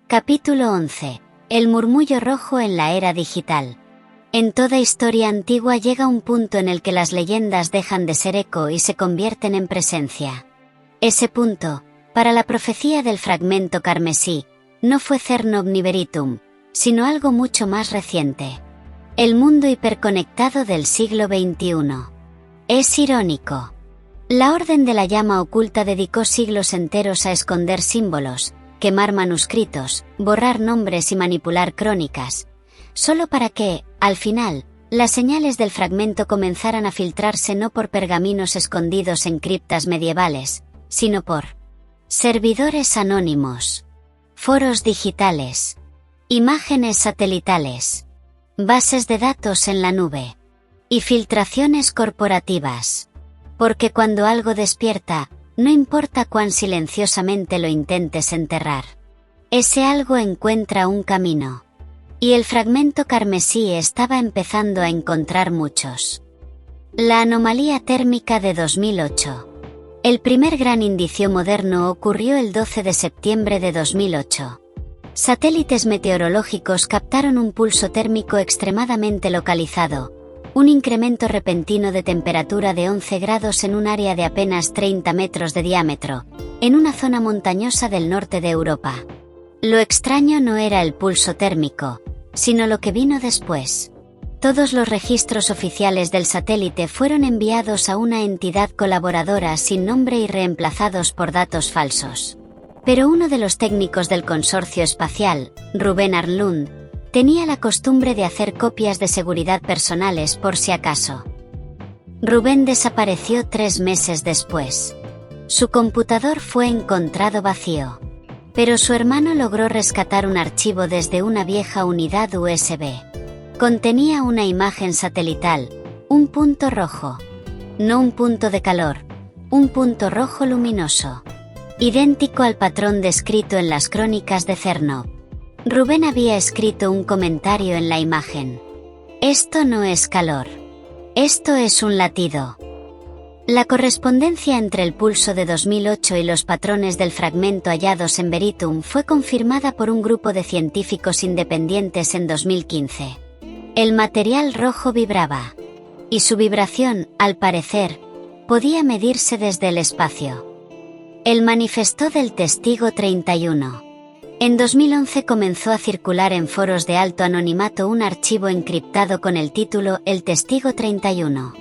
Capítulo 11. El murmullo rojo en la era digital. En toda historia antigua llega un punto en el que las leyendas dejan de ser eco y se convierten en presencia. Ese punto, para la profecía del fragmento carmesí, no fue Cernov ni Veritum, sino algo mucho más reciente. El mundo hiperconectado del siglo XXI. Es irónico. La Orden de la Llama Oculta dedicó siglos enteros a esconder símbolos, quemar manuscritos, borrar nombres y manipular crónicas, solo para que, al final, las señales del fragmento comenzaran a filtrarse no por pergaminos escondidos en criptas medievales, sino por servidores anónimos, foros digitales, imágenes satelitales, bases de datos en la nube y filtraciones corporativas. Porque cuando algo despierta, no importa cuán silenciosamente lo intentes enterrar, ese algo encuentra un camino. Y el fragmento carmesí estaba empezando a encontrar muchos. La anomalía térmica de 2008. El primer gran indicio moderno ocurrió el 12 de septiembre de 2008. Satélites meteorológicos captaron un pulso térmico extremadamente localizado, un incremento repentino de temperatura de 11 grados en un área de apenas 30 metros de diámetro, en una zona montañosa del norte de Europa. Lo extraño no era el pulso térmico, sino lo que vino después. Todos los registros oficiales del satélite fueron enviados a una entidad colaboradora sin nombre y reemplazados por datos falsos. Pero uno de los técnicos del consorcio espacial, Ruben Arnlund, tenía la costumbre de hacer copias de seguridad personales por si acaso. Ruben desapareció 3 meses después. Su computador fue encontrado vacío. Pero su hermano logró rescatar un archivo desde una vieja unidad USB. Contenía una imagen satelital, un punto rojo. No un punto de calor, un punto rojo luminoso. Idéntico al patrón descrito en las crónicas de Cernov. Ruben había escrito un comentario en la imagen. Esto no es calor. Esto es un latido. La correspondencia entre el pulso de 2008 y los patrones del fragmento hallados en Veritum fue confirmada por un grupo de científicos independientes en 2015. El material rojo vibraba. Y su vibración, al parecer, podía medirse desde el espacio. El manifiesto del Testigo 31. En 2011 comenzó a circular en foros de alto anonimato un archivo encriptado con el título El Testigo 31.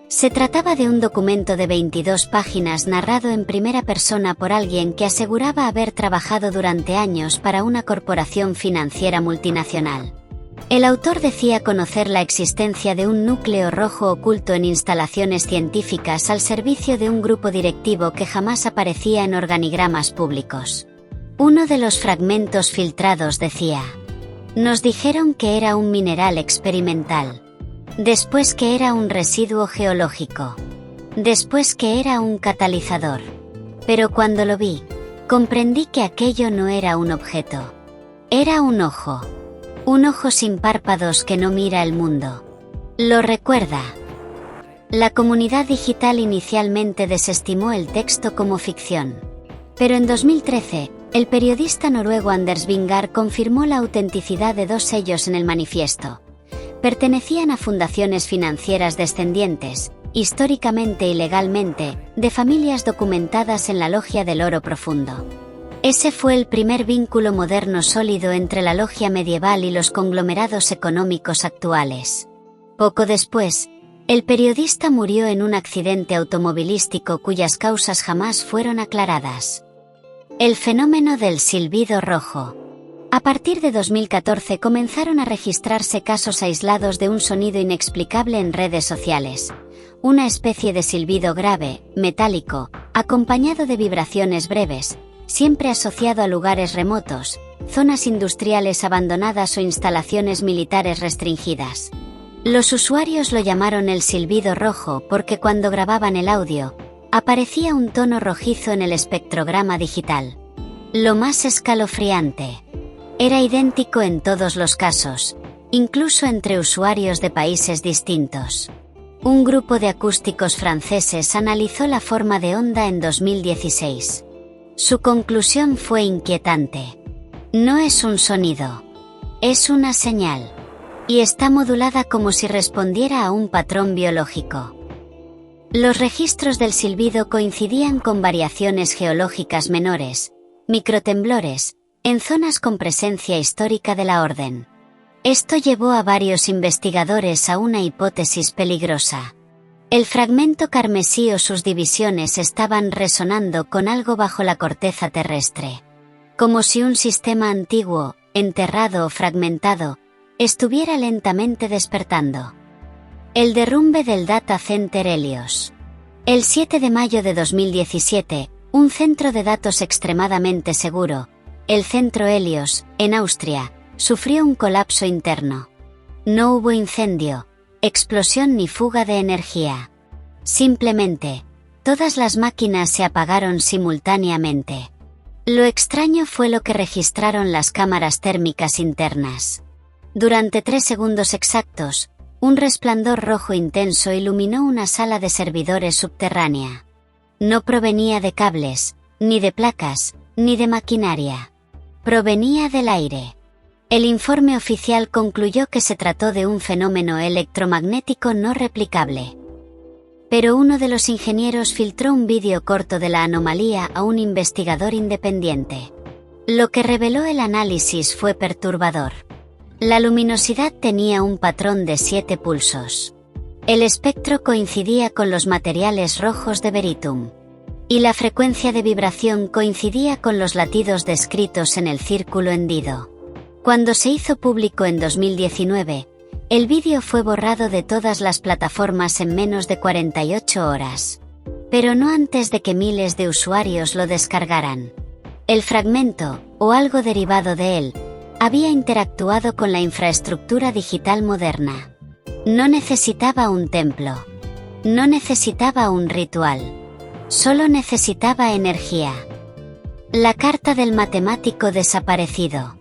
Se trataba de un documento de 22 páginas narrado en primera persona por alguien que aseguraba haber trabajado durante años para una corporación financiera multinacional. El autor decía conocer la existencia de un núcleo rojo oculto en instalaciones científicas al servicio de un grupo directivo que jamás aparecía en organigramas públicos. Uno de los fragmentos filtrados decía: nos dijeron que era un mineral experimental. Después que era un residuo geológico. Después que era un catalizador. Pero cuando lo vi, comprendí que aquello no era un objeto. Era un ojo. Un ojo sin párpados que no mira el mundo. ¿Lo recuerda? La comunidad digital inicialmente desestimó el texto como ficción. Pero en 2013, el periodista noruego Anders Vingar confirmó la autenticidad de 2 sellos en el manifiesto. Pertenecían a fundaciones financieras descendientes, históricamente y legalmente, de familias documentadas en la logia del oro profundo. Ese fue el primer vínculo moderno sólido entre la logia medieval y los conglomerados económicos actuales. Poco después, el periodista murió en un accidente automovilístico cuyas causas jamás fueron aclaradas. El fenómeno del silbido rojo. A partir de 2014 comenzaron a registrarse casos aislados de un sonido inexplicable en redes sociales. Una especie de silbido grave, metálico, acompañado de vibraciones breves, siempre asociado a lugares remotos, zonas industriales abandonadas o instalaciones militares restringidas. Los usuarios lo llamaron el silbido rojo porque cuando grababan el audio, aparecía un tono rojizo en el espectrograma digital. Lo más escalofriante. Era idéntico en todos los casos, incluso entre usuarios de países distintos. Un grupo de acústicos franceses analizó la forma de onda en 2016. Su conclusión fue inquietante. No es un sonido. Es una señal. Y está modulada como si respondiera a un patrón biológico. Los registros del silbido coincidían con variaciones geológicas menores, microtemblores, en zonas con presencia histórica de la orden. Esto llevó a varios investigadores a una hipótesis peligrosa. El fragmento carmesí o sus divisiones estaban resonando con algo bajo la corteza terrestre. Como si un sistema antiguo, enterrado o fragmentado, estuviera lentamente despertando. El derrumbe del Data Center Helios. El 7 de mayo de 2017, un centro de datos extremadamente seguro, el Centro Helios, en Austria, sufrió un colapso interno. No hubo incendio, explosión ni fuga de energía. Simplemente, todas las máquinas se apagaron simultáneamente. Lo extraño fue lo que registraron las cámaras térmicas internas. Durante 3 segundos exactos, un resplandor rojo intenso iluminó una sala de servidores subterránea. No provenía de cables, ni de placas, ni de maquinaria. Provenía del aire. El informe oficial concluyó que se trató de un fenómeno electromagnético no replicable. Pero uno de los ingenieros filtró un vídeo corto de la anomalía a un investigador independiente. Lo que reveló el análisis fue perturbador. La luminosidad tenía un patrón de 7 pulsos. El espectro coincidía con los materiales rojos de beritum. Y la frecuencia de vibración coincidía con los latidos descritos en el círculo hendido. Cuando se hizo público en 2019, el vídeo fue borrado de todas las plataformas en menos de 48 horas. Pero no antes de que miles de usuarios lo descargaran. El fragmento, o algo derivado de él, había interactuado con la infraestructura digital moderna. No necesitaba un templo. No necesitaba un ritual. Solo necesitaba energía. La carta del matemático desaparecido.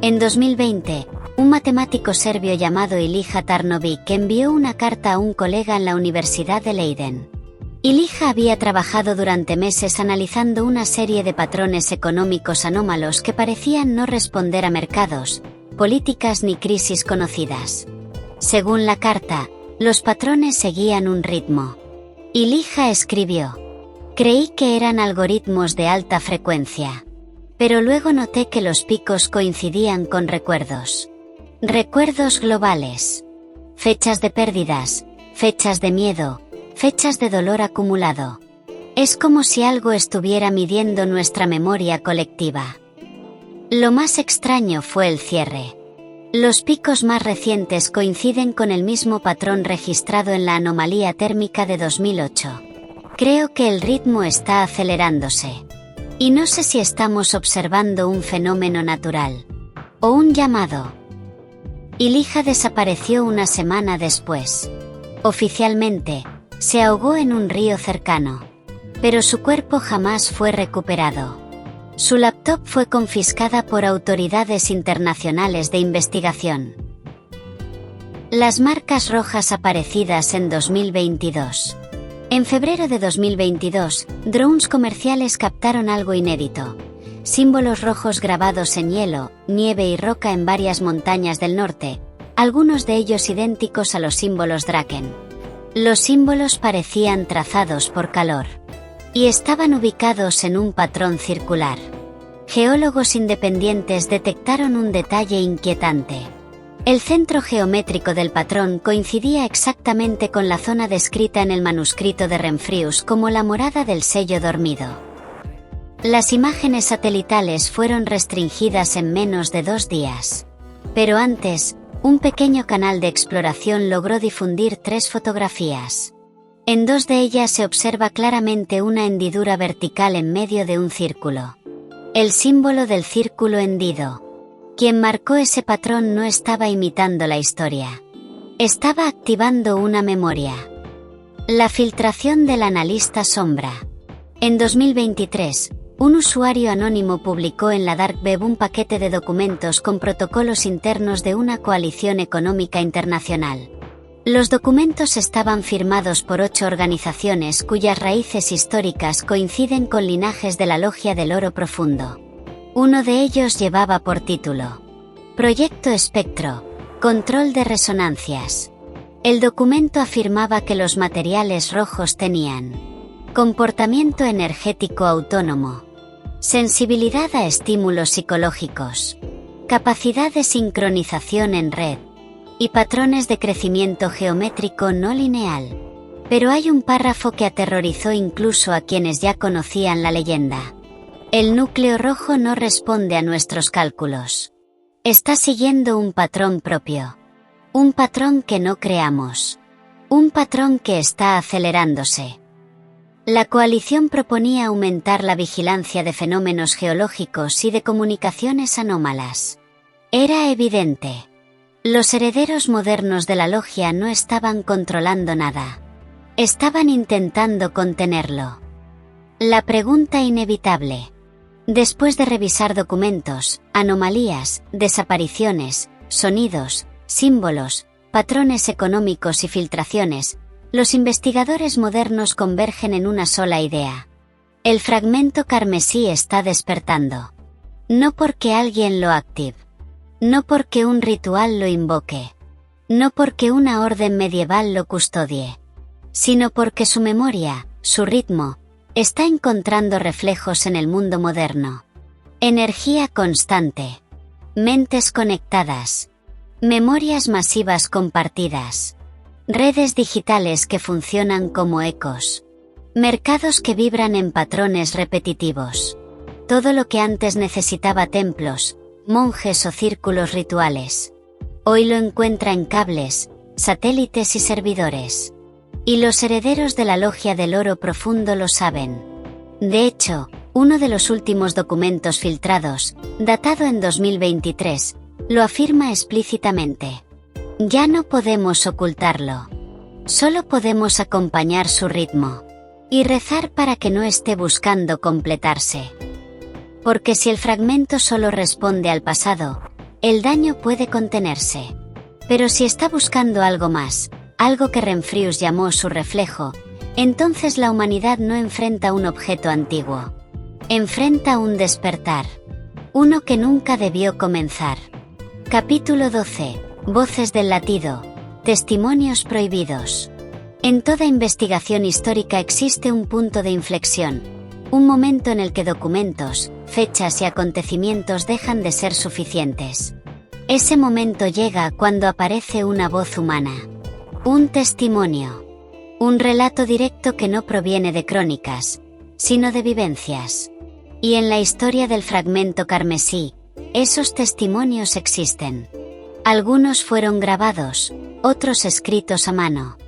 En 2020, un matemático serbio llamado Ilija Tarnović envió una carta a un colega en la Universidad de Leiden. Ilija había trabajado durante meses analizando una serie de patrones económicos anómalos que parecían no responder a mercados, políticas ni crisis conocidas. Según la carta, los patrones seguían un ritmo. Ilija escribió: "Creí que eran algoritmos de alta frecuencia. Pero luego noté que los picos coincidían con recuerdos. Recuerdos globales. Fechas de pérdidas, fechas de miedo, fechas de dolor acumulado. Es como si algo estuviera midiendo nuestra memoria colectiva". Lo más extraño fue el cierre. Los picos más recientes coinciden con el mismo patrón registrado en la anomalía térmica de 2008. Creo que el ritmo está acelerándose. Y no sé si estamos observando un fenómeno natural. O un llamado. Ilija desapareció una semana después. Oficialmente, se ahogó en un río cercano. Pero su cuerpo jamás fue recuperado. Su laptop fue confiscada por autoridades internacionales de investigación. Las marcas rojas aparecidas en 2022. En febrero de 2022, drones comerciales captaron algo inédito. Símbolos rojos grabados en hielo, nieve y roca en varias montañas del norte, algunos de ellos idénticos a los símbolos Draken. Los símbolos parecían trazados por calor. Y estaban ubicados en un patrón circular. Geólogos independientes detectaron un detalle inquietante. El centro geométrico del patrón coincidía exactamente con la zona descrita en el manuscrito de Remfrius como la morada del sello dormido. Las imágenes satelitales fueron restringidas en menos de 2 días. Pero antes, un pequeño canal de exploración logró difundir 3 fotografías. En 2 de ellas se observa claramente una hendidura vertical en medio de un círculo. El símbolo del círculo hendido. Quien marcó ese patrón no estaba imitando la historia. Estaba activando una memoria. La filtración del analista sombra. En 2023, un usuario anónimo publicó en la Dark Web un paquete de documentos con protocolos internos de una coalición económica internacional. Los documentos estaban firmados por 8 organizaciones cuyas raíces históricas coinciden con linajes de la Logia del Oro Profundo. Uno de ellos llevaba por título Proyecto Espectro, Control de Resonancias. El documento afirmaba que los materiales rojos tenían comportamiento energético autónomo, sensibilidad a estímulos psicológicos, capacidad de sincronización en red y patrones de crecimiento geométrico no lineal. Pero hay un párrafo que aterrorizó incluso a quienes ya conocían la leyenda. El núcleo rojo no responde a nuestros cálculos. Está siguiendo un patrón propio. Un patrón que no creamos. Un patrón que está acelerándose. La coalición proponía aumentar la vigilancia de fenómenos geológicos y de comunicaciones anómalas. Era evidente. Los herederos modernos de la logia no estaban controlando nada. Estaban intentando contenerlo. La pregunta inevitable. Después de revisar documentos, anomalías, desapariciones, sonidos, símbolos, patrones económicos y filtraciones, los investigadores modernos convergen en una sola idea. El fragmento carmesí está despertando. No porque alguien lo active. No porque un ritual lo invoque. No porque una orden medieval lo custodie. Sino porque su memoria, su ritmo, está encontrando reflejos en el mundo moderno. Energía constante. Mentes conectadas. Memorias masivas compartidas. Redes digitales que funcionan como ecos. Mercados que vibran en patrones repetitivos. Todo lo que antes necesitaba templos, monjes o círculos rituales. Hoy lo encuentra en cables, satélites y servidores. Y los herederos de la Logia del Oro Profundo lo saben. De hecho, uno de los últimos documentos filtrados, datado en 2023, lo afirma explícitamente. Ya no podemos ocultarlo. Solo podemos acompañar su ritmo. Y rezar para que no esté buscando completarse. Porque si el fragmento solo responde al pasado, el daño puede contenerse. Pero si está buscando algo más, algo que Renfrius llamó su reflejo, entonces la humanidad no enfrenta un objeto antiguo. Enfrenta un despertar. Uno que nunca debió comenzar. Capítulo 12. Voces del latido. Testimonios prohibidos. En toda investigación histórica existe un punto de inflexión. Un momento en el que documentos, fechas y acontecimientos dejan de ser suficientes. Ese momento llega cuando aparece una voz humana. Un testimonio. Un relato directo que no proviene de crónicas, sino de vivencias. Y en la historia del fragmento carmesí, esos testimonios existen. Algunos fueron grabados, otros escritos a mano.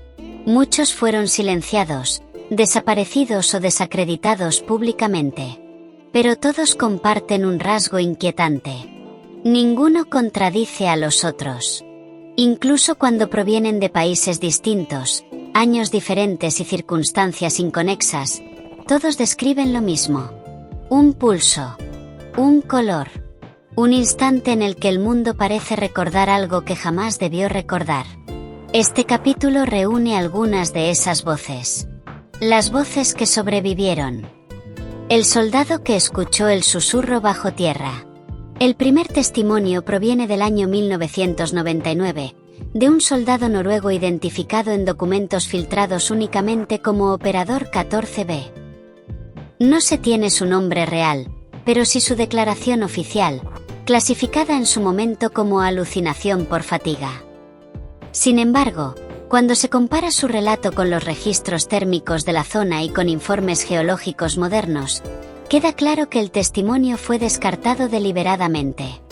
Muchos fueron silenciados, desaparecidos o desacreditados públicamente. Pero todos comparten un rasgo inquietante. Ninguno contradice a los otros. Incluso cuando provienen de países distintos, años diferentes y circunstancias inconexas, todos describen lo mismo. Un pulso. Un color. Un instante en el que el mundo parece recordar algo que jamás debió recordar. Este capítulo reúne algunas de esas voces. Las voces que sobrevivieron. El soldado que escuchó el susurro bajo tierra. El primer testimonio proviene del año 1999, de un soldado noruego identificado en documentos filtrados únicamente como Operador 14B. No se tiene su nombre real, pero sí su declaración oficial, clasificada en su momento como alucinación por fatiga. Sin embargo, cuando se compara su relato con los registros térmicos de la zona y con informes geológicos modernos, queda claro que el testimonio fue descartado deliberadamente.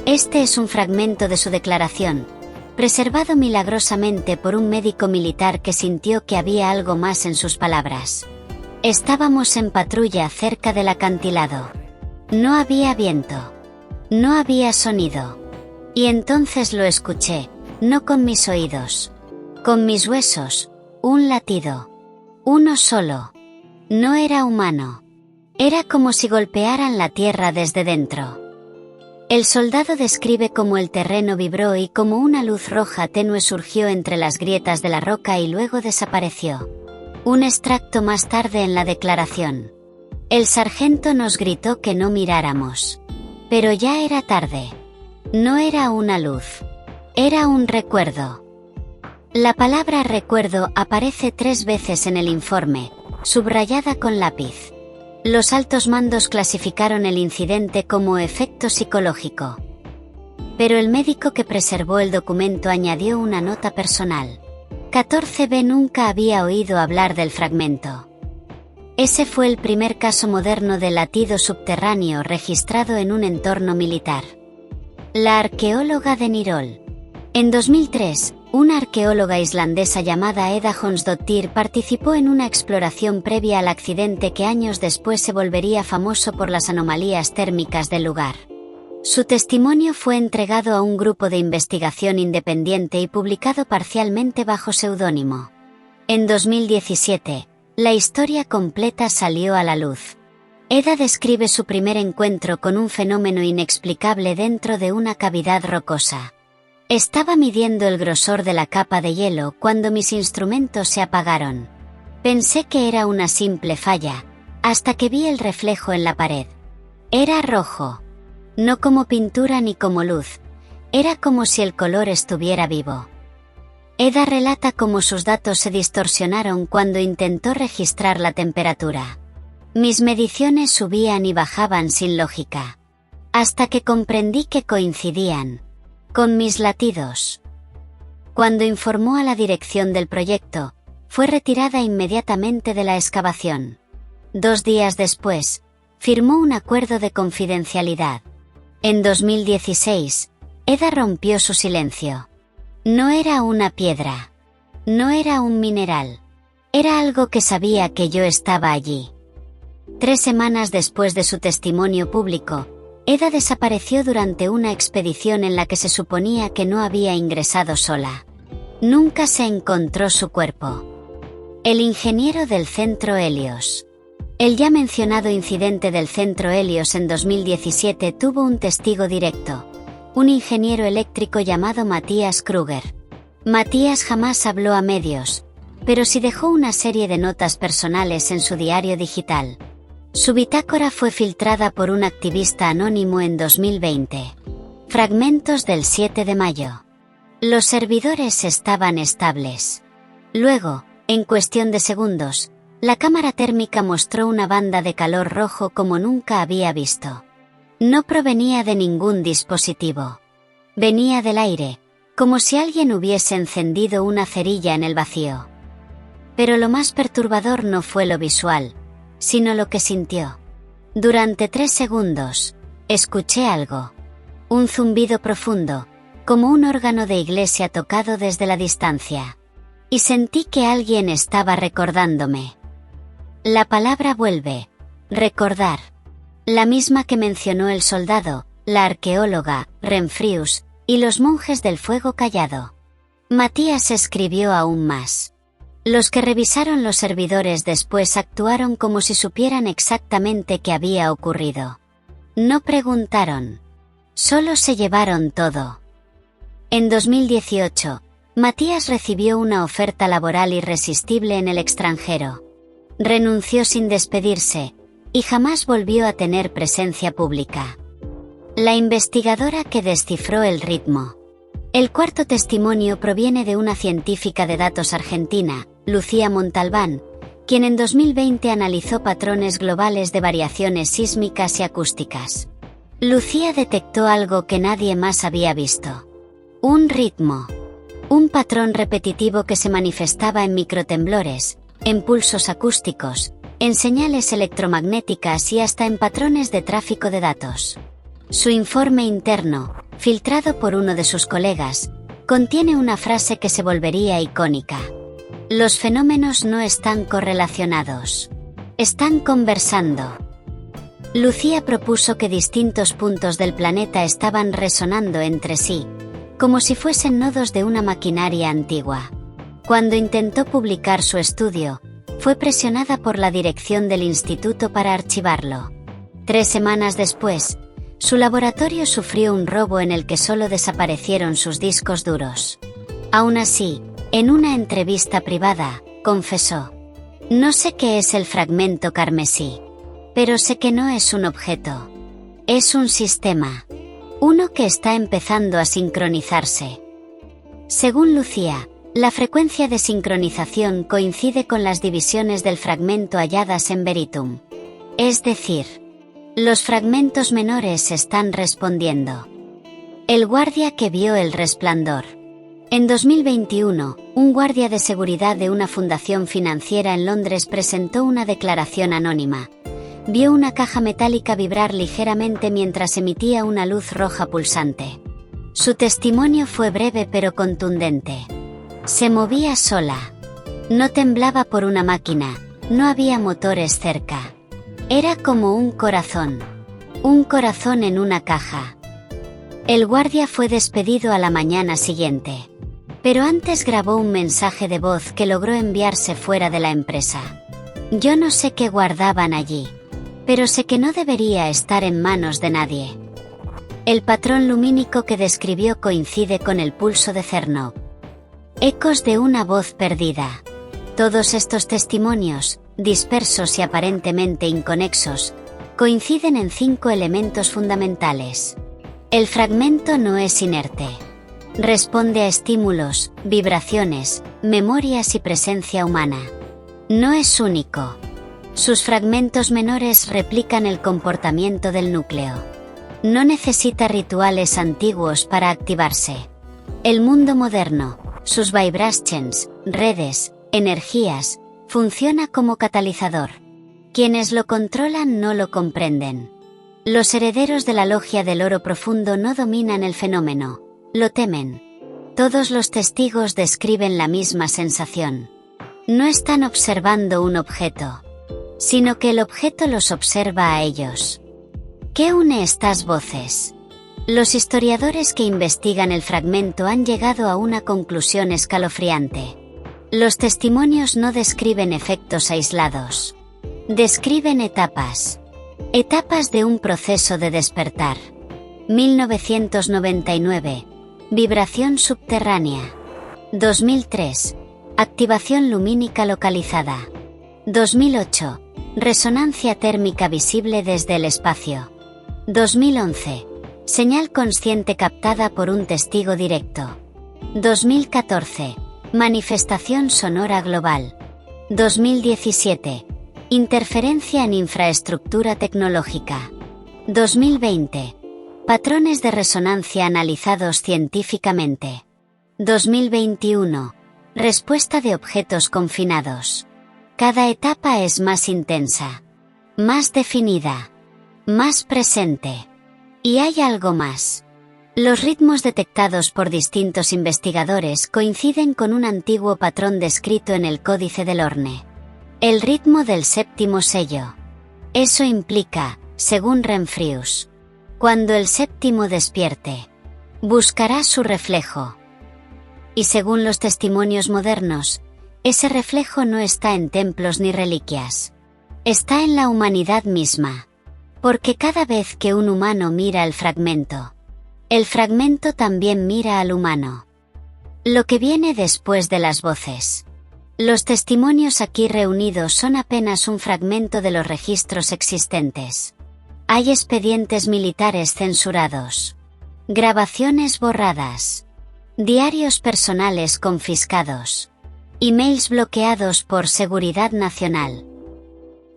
Este es un fragmento de su declaración, preservado milagrosamente por un médico militar que sintió que había algo más en sus palabras. Estábamos en patrulla cerca del acantilado. No había viento. No había sonido. Y entonces lo escuché, no con mis oídos. Con mis huesos, un latido. Uno solo. No era humano. Era como si golpearan la tierra desde dentro. El soldado describe cómo el terreno vibró y cómo una luz roja tenue surgió entre las grietas de la roca y luego desapareció. Un extracto más tarde en la declaración. El sargento nos gritó que no miráramos. Pero ya era tarde. No era una luz. Era un recuerdo. La palabra recuerdo aparece 3 veces en el informe, subrayada con lápiz. Los altos mandos clasificaron el incidente como efecto psicológico. Pero el médico que preservó el documento añadió una nota personal. 14B nunca había oído hablar del fragmento. Ese fue el primer caso moderno de latido subterráneo registrado en un entorno militar. La arqueóloga de Nirol. En 2003, una arqueóloga islandesa llamada Edda Jónsdóttir participó en una exploración previa al accidente que años después se volvería famoso por las anomalías térmicas del lugar. Su testimonio fue entregado a un grupo de investigación independiente y publicado parcialmente bajo seudónimo. En 2017, la historia completa salió a la luz. Edda describe su primer encuentro con un fenómeno inexplicable dentro de una cavidad rocosa. Estaba midiendo el grosor de la capa de hielo cuando mis instrumentos se apagaron. Pensé que era una simple falla, hasta que vi el reflejo en la pared. Era rojo. No como pintura ni como luz, era como si el color estuviera vivo. Edda relata cómo sus datos se distorsionaron cuando intentó registrar la temperatura. Mis mediciones subían y bajaban sin lógica. Hasta que comprendí que coincidían con mis latidos. Cuando informó a la dirección del proyecto, fue retirada inmediatamente de la excavación. 2 días después, firmó un acuerdo de confidencialidad. En 2016, Edda rompió su silencio. No era una piedra. No era un mineral. Era algo que sabía que yo estaba allí. 3 semanas después de su testimonio público, Edda desapareció durante una expedición en la que se suponía que no había ingresado sola. Nunca se encontró su cuerpo. El ingeniero del Centro Helios. El ya mencionado incidente del Centro Helios en 2017 tuvo un testigo directo, un ingeniero eléctrico llamado Matías Kruger. Matías jamás habló a medios, pero sí dejó una serie de notas personales en su diario digital. Su bitácora fue filtrada por un activista anónimo en 2020. Fragmentos del 7 de mayo. Los servidores estaban estables. Luego, en cuestión de segundos, la cámara térmica mostró una banda de calor rojo como nunca había visto. No provenía de ningún dispositivo. Venía del aire, como si alguien hubiese encendido una cerilla en el vacío. Pero lo más perturbador no fue lo visual, sino lo que sintió. Durante 3 segundos, escuché algo. Un zumbido profundo, como un órgano de iglesia tocado desde la distancia. Y sentí que alguien estaba recordándome. La palabra vuelve, recordar. La misma que mencionó el soldado, la arqueóloga, Renfrius, y los monjes del fuego callado. Matías escribió aún más. Los que revisaron los servidores después actuaron como si supieran exactamente qué había ocurrido. No preguntaron. Solo se llevaron todo. En 2018, Matías recibió una oferta laboral irresistible en el extranjero. Renunció sin despedirse, y jamás volvió a tener presencia pública. La investigadora que descifró el ritmo. El cuarto testimonio proviene de una científica de datos argentina, Lucía Montalbán, quien en 2020 analizó patrones globales de variaciones sísmicas y acústicas. Lucía detectó algo que nadie más había visto. Un ritmo. Un patrón repetitivo que se manifestaba en microtemblores, en pulsos acústicos, en señales electromagnéticas y hasta en patrones de tráfico de datos. Su informe interno, filtrado por uno de sus colegas, contiene una frase que se volvería icónica. Los fenómenos no están correlacionados. Están conversando. Lucía propuso que distintos puntos del planeta estaban resonando entre sí, como si fuesen nodos de una maquinaria antigua. Cuando intentó publicar su estudio, fue presionada por la dirección del instituto para archivarlo. 3 semanas después, su laboratorio sufrió un robo en el que solo desaparecieron sus discos duros. Aún así, en una entrevista privada, confesó: "No sé qué es el fragmento carmesí, pero sé que no es un objeto. Es un sistema. Uno que está empezando a sincronizarse. Según Lucía, la frecuencia de sincronización coincide con las divisiones del fragmento halladas en Veritum. Es decir, los fragmentos menores están respondiendo. El guardia que vio el resplandor. En 2021, un guardia de seguridad de una fundación financiera en Londres presentó una declaración anónima. Vio una caja metálica vibrar ligeramente mientras emitía una luz roja pulsante. Su testimonio fue breve pero contundente. Se movía sola. No temblaba por una máquina, no había motores cerca. Era como un corazón. Un corazón en una caja. El guardia fue despedido a la mañana siguiente. Pero antes grabó un mensaje de voz que logró enviarse fuera de la empresa. Yo no sé qué guardaban allí, pero sé que no debería estar en manos de nadie. El patrón lumínico que describió coincide con el pulso de Chernow. Ecos de una voz perdida. Todos estos testimonios, dispersos y aparentemente inconexos, coinciden en 5 elementos fundamentales. El fragmento no es inerte. Responde a estímulos, vibraciones, memorias y presencia humana. No es único. Sus fragmentos menores replican el comportamiento del núcleo. No necesita rituales antiguos para activarse. El mundo moderno, sus vibrations, redes, energías, funciona como catalizador. Quienes lo controlan no lo comprenden. Los herederos de la logia del oro profundo no dominan el fenómeno. Lo temen. Todos los testigos describen la misma sensación. No están observando un objeto, sino que el objeto los observa a ellos. ¿Qué une estas voces? Los historiadores que investigan el fragmento han llegado a una conclusión escalofriante. Los testimonios no describen efectos aislados. Describen etapas. Etapas de un proceso de despertar. 1999. Vibración subterránea. 2003. Activación lumínica localizada. 2008. Resonancia térmica visible desde el espacio. 2011. Señal consciente captada por un testigo directo. 2014. Manifestación sonora global. 2017. Interferencia en infraestructura tecnológica. 2020. Patrones de resonancia analizados científicamente. 2021. Respuesta de objetos confinados. Cada etapa es más intensa, más definida, más presente. Y hay algo más. Los ritmos detectados por distintos investigadores coinciden con un antiguo patrón descrito en el Códice del Orne. El ritmo del séptimo sello. Eso implica, según Renfrews, cuando el séptimo despierte, buscará su reflejo. Y según los testimonios modernos, ese reflejo no está en templos ni reliquias. Está en la humanidad misma. Porque cada vez que un humano mira el fragmento también mira al humano. Lo que viene después de las voces. Los testimonios aquí reunidos son apenas un fragmento de los registros existentes. Hay expedientes militares censurados, grabaciones borradas, diarios personales confiscados, emails bloqueados por seguridad nacional.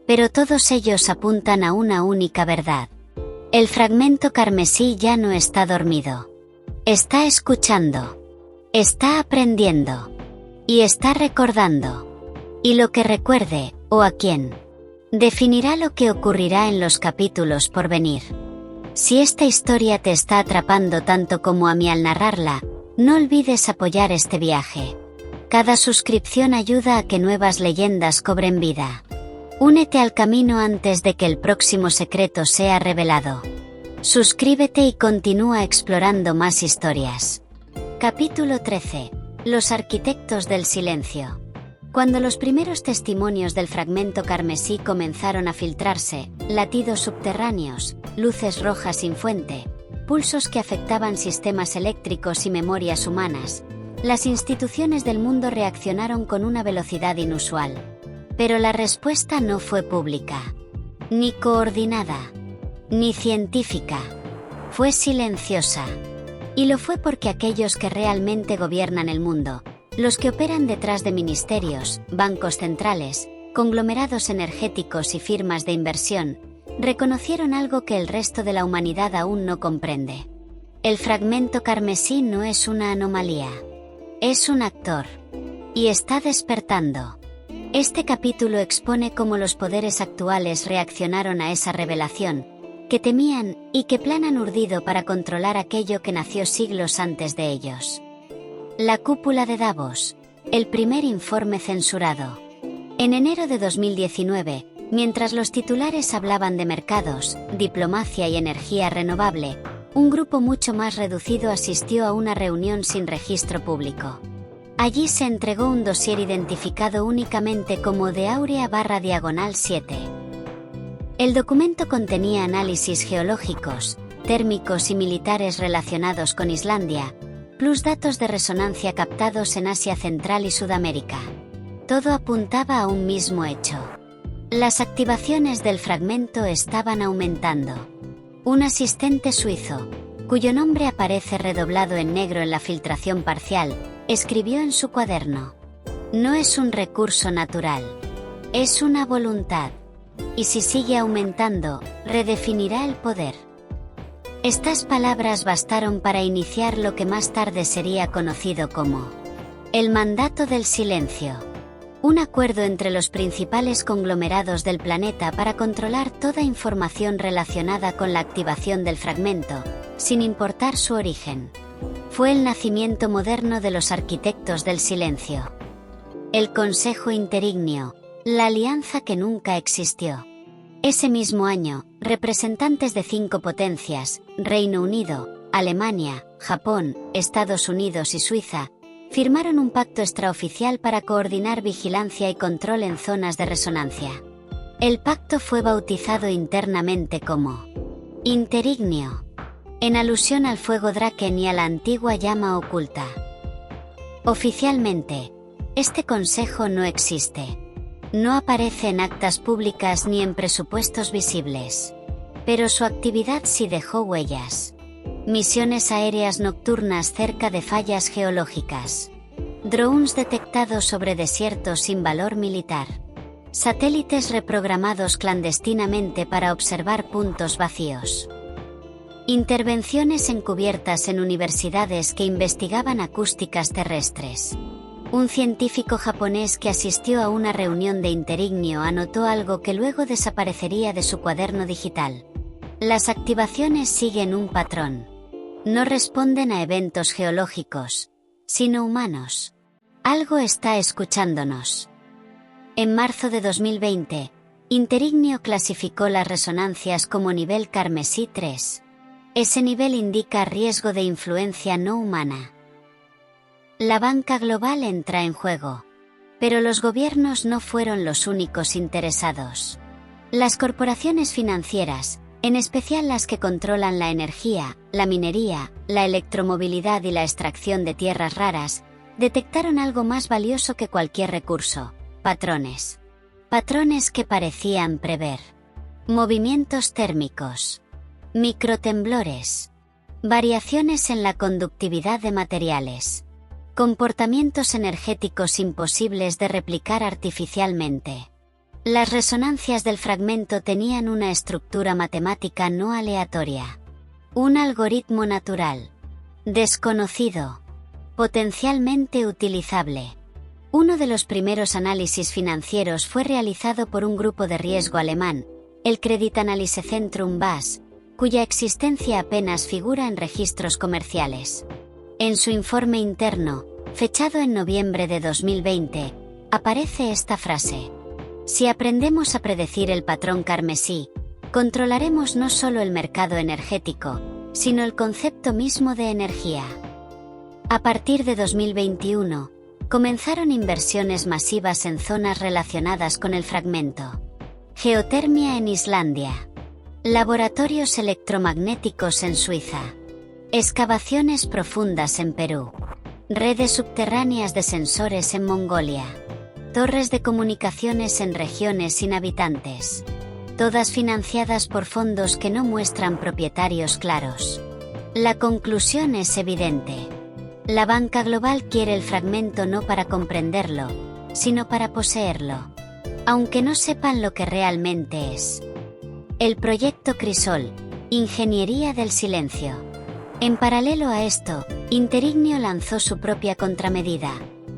Pero todos ellos apuntan a una única verdad. El fragmento carmesí ya no está dormido. Está escuchando. Está aprendiendo. Y está recordando. Y lo que recuerde, o a quién, definirá lo que ocurrirá en los capítulos por venir. Si esta historia te está atrapando tanto como a mí al narrarla, no olvides apoyar este viaje. Cada suscripción ayuda a que nuevas leyendas cobren vida. Únete al camino antes de que el próximo secreto sea revelado. Suscríbete y continúa explorando más historias. Capítulo 13. Los arquitectos del silencio. Cuando los primeros testimonios del fragmento carmesí comenzaron a filtrarse, latidos subterráneos, luces rojas sin fuente, pulsos que afectaban sistemas eléctricos y memorias humanas, las instituciones del mundo reaccionaron con una velocidad inusual. Pero la respuesta no fue pública, ni coordinada, ni científica. Fue silenciosa. Y lo fue porque aquellos que realmente gobiernan el mundo, los que operan detrás de ministerios, bancos centrales, conglomerados energéticos y firmas de inversión, reconocieron algo que el resto de la humanidad aún no comprende. El fragmento carmesí no es una anomalía. Es un actor. Y está despertando. Este capítulo expone cómo los poderes actuales reaccionaron a esa revelación, que temían y que planan urdido para controlar aquello que nació siglos antes de ellos. La cúpula de Davos. El primer informe censurado. En enero de 2019, mientras los titulares hablaban de mercados, diplomacia y energía renovable, un grupo mucho más reducido asistió a una reunión sin registro público. Allí se entregó un dossier identificado únicamente como de Áurea/7. El documento contenía análisis geológicos, térmicos y militares relacionados con Islandia, plus datos de resonancia captados en Asia Central y Sudamérica. Todo apuntaba a un mismo hecho. Las activaciones del fragmento estaban aumentando. Un asistente suizo, cuyo nombre aparece redoblado en negro en la filtración parcial, escribió en su cuaderno: "No es un recurso natural. Es una voluntad. Y si sigue aumentando, redefinirá el poder". Estas palabras bastaron para iniciar lo que más tarde sería conocido como el mandato del silencio. Un acuerdo entre los principales conglomerados del planeta para controlar toda información relacionada con la activación del fragmento, sin importar su origen. Fue el nacimiento moderno de los arquitectos del silencio. El Consejo Interignio, la alianza que nunca existió. Ese mismo año, representantes de 5 potencias, Reino Unido, Alemania, Japón, Estados Unidos y Suiza, firmaron un pacto extraoficial para coordinar vigilancia y control en zonas de resonancia. El pacto fue bautizado internamente como Interignio, en alusión al fuego Draken y a la antigua llama oculta. Oficialmente, este consejo no existe. No aparece en actas públicas ni en presupuestos visibles. Pero su actividad sí dejó huellas. Misiones aéreas nocturnas cerca de fallas geológicas. Drones detectados sobre desiertos sin valor militar. Satélites reprogramados clandestinamente para observar puntos vacíos. Intervenciones encubiertas en universidades que investigaban acústicas terrestres. Un científico japonés que asistió a una reunión de Interignio anotó algo que luego desaparecería de su cuaderno digital. Las activaciones siguen un patrón. No responden a eventos geológicos, sino humanos. Algo está escuchándonos. En marzo de 2020, Interignio clasificó las resonancias como nivel carmesí 3. Ese nivel indica riesgo de influencia no humana. La banca global entra en juego. Pero los gobiernos no fueron los únicos interesados. Las corporaciones financieras, en especial las que controlan la energía, la minería, la electromovilidad y la extracción de tierras raras, detectaron algo más valioso que cualquier recurso: patrones. Patrones que parecían prever. Movimientos térmicos. Microtemblores. Variaciones en la conductividad de materiales. Comportamientos energéticos imposibles de replicar artificialmente. Las resonancias del fragmento tenían una estructura matemática no aleatoria. Un algoritmo natural. Desconocido. Potencialmente utilizable. Uno de los primeros análisis financieros fue realizado por un grupo de riesgo alemán, el Kreditanalysezentrum BAS, cuya existencia apenas figura en registros comerciales. En su informe interno, fechado en noviembre de 2020, aparece esta frase: "Si aprendemos a predecir el patrón carmesí, controlaremos no solo el mercado energético, sino el concepto mismo de energía". A partir de 2021, comenzaron inversiones masivas en zonas relacionadas con el fragmento. Geotermia en Islandia. Laboratorios electromagnéticos en Suiza. Excavaciones profundas en Perú. Redes subterráneas de sensores en Mongolia. Torres de comunicaciones en regiones sin habitantes. todas financiadas por fondos que no muestran propietarios claros. La conclusión es evidente. La banca global quiere el fragmento no para comprenderlo, sino para poseerlo, aunque no sepan lo que realmente es. El proyecto Crisol, Ingeniería del Silencio. En paralelo a esto, Interignio lanzó su propia contramedida,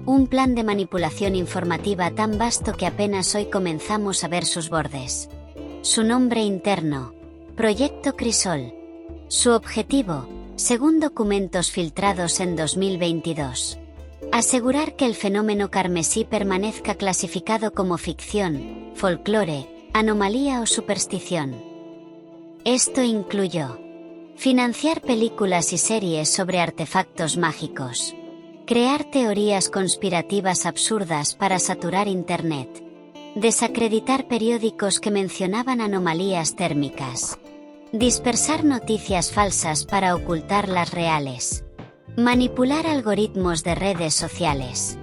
un plan de manipulación informativa tan vasto que apenas hoy comenzamos a ver sus bordes. Su nombre interno, Proyecto Crisol. Su objetivo, según documentos filtrados en 2022, asegurar que el fenómeno carmesí permanezca clasificado como ficción, folclore, anomalía o superstición. Esto incluyó financiar películas y series sobre artefactos mágicos, crear teorías conspirativas absurdas para saturar Internet, desacreditar periódicos que mencionaban anomalías térmicas, dispersar noticias falsas para ocultar las reales, manipular algoritmos de redes sociales,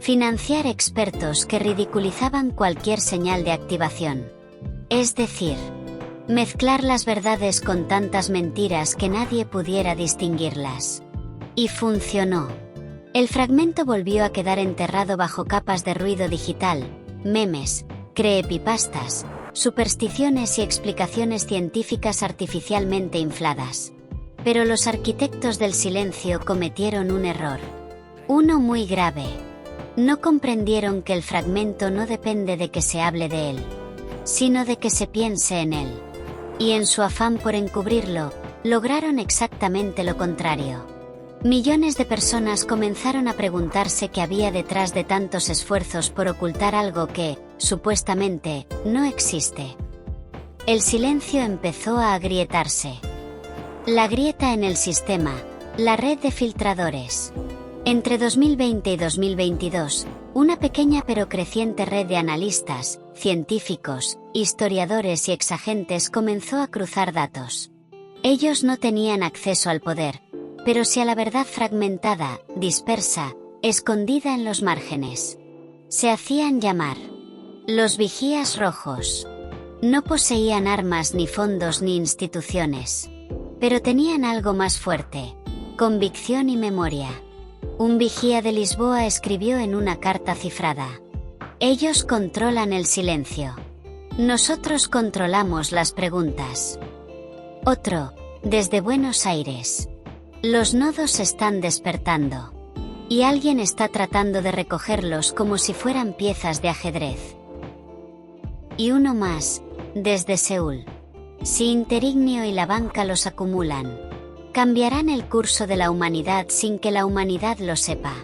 financiar expertos que ridiculizaban cualquier señal de activación. Es decir, mezclar las verdades con tantas mentiras que nadie pudiera distinguirlas. Y funcionó. El fragmento volvió a quedar enterrado bajo capas de ruido digital, memes, creepypastas, supersticiones y explicaciones científicas artificialmente infladas. Pero los arquitectos del silencio cometieron un error. Uno muy grave. No comprendieron que el fragmento no depende de que se hable de él, sino de que se piense en él. Y en su afán por encubrirlo, lograron exactamente lo contrario. Millones de personas comenzaron a preguntarse qué había detrás de tantos esfuerzos por ocultar algo que, supuestamente, no existe. El silencio empezó a agrietarse. La grieta en el sistema, la red de filtradores. Entre 2020 y 2022, una pequeña pero creciente red de analistas, científicos, historiadores y exagentes comenzó a cruzar datos. Ellos no tenían acceso al poder, pero sí a la verdad fragmentada, dispersa, escondida en los márgenes. Se hacían llamar los vigías rojos. No poseían armas ni fondos ni instituciones, pero tenían algo más fuerte: convicción y memoria. Un vigía de Lisboa escribió en una carta cifrada: ellos controlan el silencio. Nosotros controlamos las preguntas. Otro, desde Buenos Aires: los nodos están despertando. Y alguien está tratando de recogerlos como si fueran piezas de ajedrez. Y uno más, desde Seúl: si Interignio y la banca los acumulan, cambiarán el curso de la humanidad sin que la humanidad lo sepa.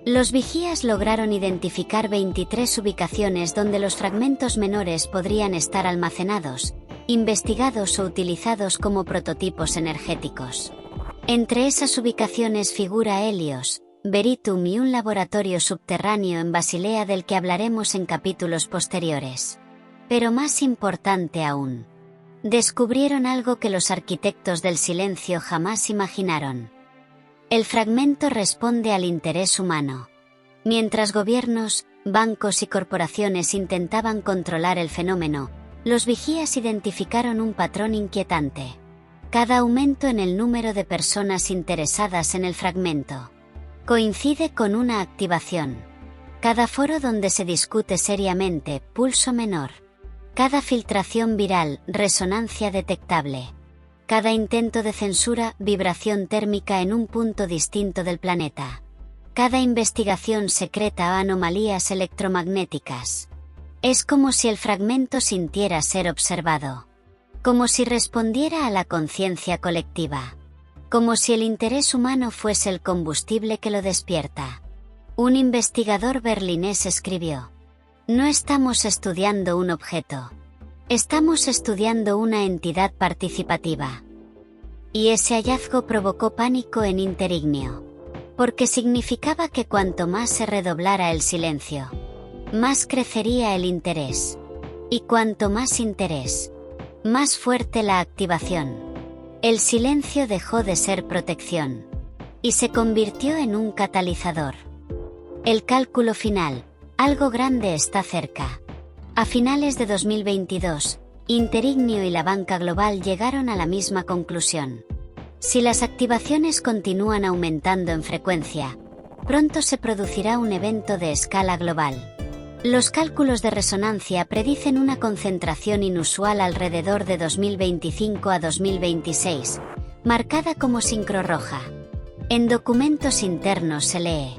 Los vigías lograron identificar 23 ubicaciones donde los fragmentos menores podrían estar almacenados, investigados o utilizados como prototipos energéticos. Entre esas ubicaciones figura Helios, Veritum y un laboratorio subterráneo en Basilea del que hablaremos en capítulos posteriores. Pero más importante aún, descubrieron algo que los arquitectos del silencio jamás imaginaron. El fragmento responde al interés humano. Mientras gobiernos, bancos y corporaciones intentaban controlar el fenómeno, los vigías identificaron un patrón inquietante. Cada aumento en el número de personas interesadas en el fragmento coincide con una activación. Cada foro donde se discute seriamente, pulso menor. Cada filtración viral, resonancia detectable. Cada intento de censura, vibración térmica en un punto distinto del planeta. Cada investigación secreta, anomalías electromagnéticas. Es como si el fragmento sintiera ser observado. Como si respondiera a la conciencia colectiva. Como si el interés humano fuese el combustible que lo despierta. Un investigador berlinés escribió: no estamos estudiando un objeto. Estamos estudiando una entidad participativa. Y ese hallazgo provocó pánico en Interignio. Porque significaba que cuanto más se redoblara el silencio, más crecería el interés. Y cuanto más interés, más fuerte la activación. El silencio dejó de ser protección. Y se convirtió en un catalizador. El cálculo final: algo grande está cerca. A finales de 2022, Interignio y la banca global llegaron a la misma conclusión. Si las activaciones continúan aumentando en frecuencia, pronto se producirá un evento de escala global. Los cálculos de resonancia predicen una concentración inusual alrededor de 2025 a 2026, marcada como sincrorroja. En documentos internos se lee: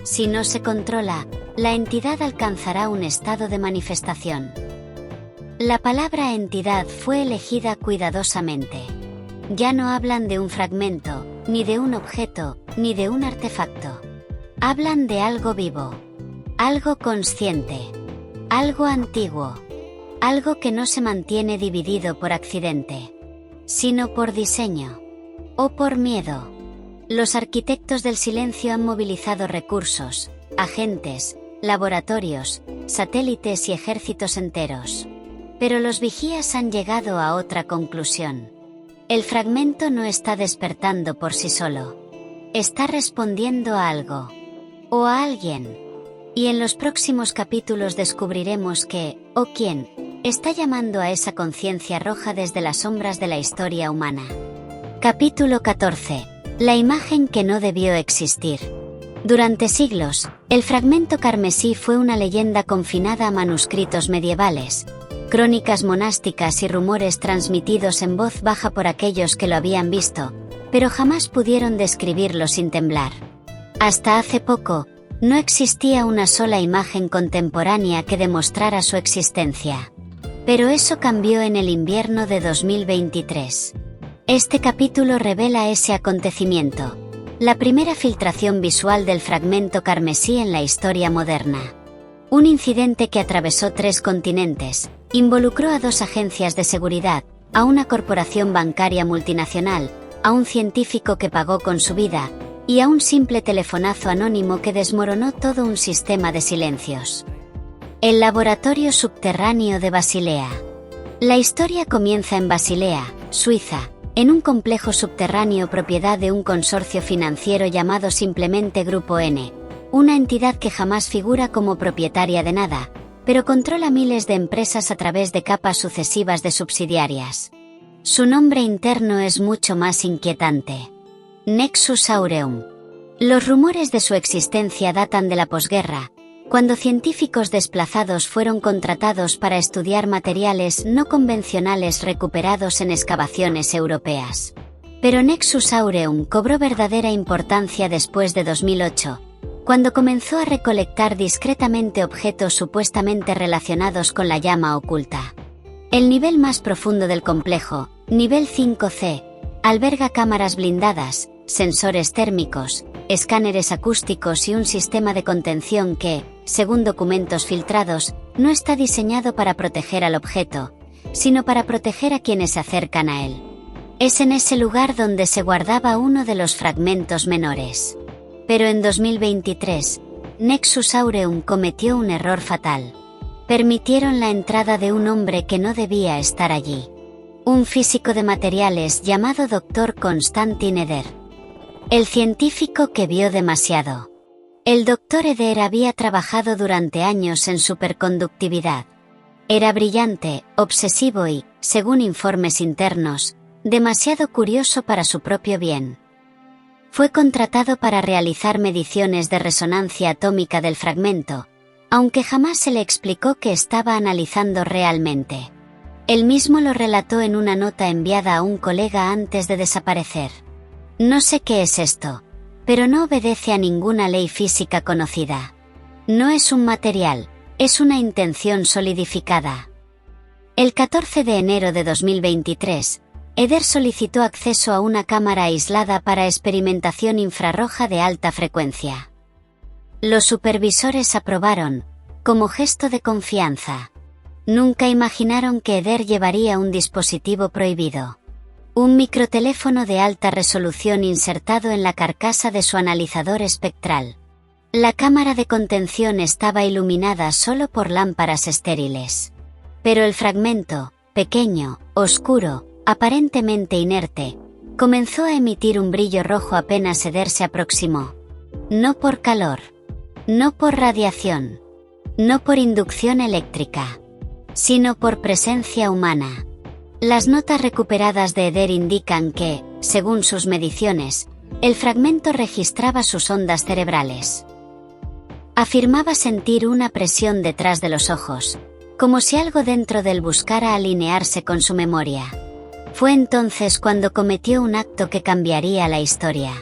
si no se controla, la entidad alcanzará un estado de manifestación. La palabra entidad fue elegida cuidadosamente. Ya no hablan de un fragmento, ni de un objeto, ni de un artefacto. Hablan de algo vivo, algo consciente, algo antiguo, algo que no se mantiene dividido por accidente, sino por diseño o por miedo. Los arquitectos del silencio han movilizado recursos, agentes, laboratorios, satélites y ejércitos enteros. Pero los vigías han llegado a otra conclusión. El fragmento no está despertando por sí solo. Está respondiendo a algo. O a alguien. Y en los próximos capítulos descubriremos qué, o quién, está llamando a esa conciencia roja desde las sombras de la historia humana. Capítulo 14. La imagen que no debió existir. Durante siglos, el fragmento carmesí fue una leyenda confinada a manuscritos medievales, crónicas monásticas y rumores transmitidos en voz baja por aquellos que lo habían visto, pero jamás pudieron describirlo sin temblar. Hasta hace poco, no existía una sola imagen contemporánea que demostrara su existencia. Pero eso cambió en el invierno de 2023. Este capítulo revela ese acontecimiento, la primera filtración visual del fragmento carmesí en la historia moderna. Un incidente que atravesó 3 continentes, involucró a 2 agencias de seguridad, a una corporación bancaria multinacional, a un científico que pagó con su vida, y a un simple telefonazo anónimo que desmoronó todo un sistema de silencios. El laboratorio subterráneo de Basilea. La historia comienza en Basilea, Suiza, en un complejo subterráneo propiedad de un consorcio financiero llamado simplemente Grupo N, una entidad que jamás figura como propietaria de nada, pero controla miles de empresas a través de capas sucesivas de subsidiarias. Su nombre interno es mucho más inquietante: Nexus Aureum. Los rumores de su existencia datan de la posguerra, cuando científicos desplazados fueron contratados para estudiar materiales no convencionales recuperados en excavaciones europeas. Pero Nexus Aureum cobró verdadera importancia después de 2008, cuando comenzó a recolectar discretamente objetos supuestamente relacionados con la llama oculta. El nivel más profundo del complejo, nivel 5C, alberga cámaras blindadas, sensores térmicos, escáneres acústicos y un sistema de contención que, según documentos filtrados, no está diseñado para proteger al objeto, sino para proteger a quienes se acercan a él. Es en ese lugar donde se guardaba uno de los fragmentos menores. Pero en 2023, Nexus Aureum cometió un error fatal. Permitieron la entrada de un hombre que no debía estar allí. Un físico de materiales llamado Dr. Konstantin Eder. El científico que vio demasiado. El Dr. Eder había trabajado durante años en superconductividad. Era brillante, obsesivo y, según informes internos, demasiado curioso para su propio bien. Fue contratado para realizar mediciones de resonancia atómica del fragmento, aunque jamás se le explicó qué estaba analizando realmente. Él mismo lo relató en una nota enviada a un colega antes de desaparecer. No sé qué es esto, pero no obedece a ninguna ley física conocida. No es un material, es una intención solidificada. El 14 de enero de 2023, Eder solicitó acceso a una cámara aislada para experimentación infrarroja de alta frecuencia. Los supervisores aprobaron, como gesto de confianza. Nunca imaginaron que Eder llevaría un dispositivo prohibido. Un microteléfono de alta resolución insertado en la carcasa de su analizador espectral. La cámara de contención estaba iluminada solo por lámparas estériles. Pero el fragmento, pequeño, oscuro, aparentemente inerte, comenzó a emitir un brillo rojo apenas Eder se aproximó. No por calor. No por radiación. No por inducción eléctrica. sino por presencia humana. Las notas recuperadas de Eder indican que, según sus mediciones, el fragmento registraba sus ondas cerebrales. Afirmaba sentir una presión detrás de los ojos, como si algo dentro de él buscara alinearse con su memoria. Fue entonces cuando cometió un acto que cambiaría la historia.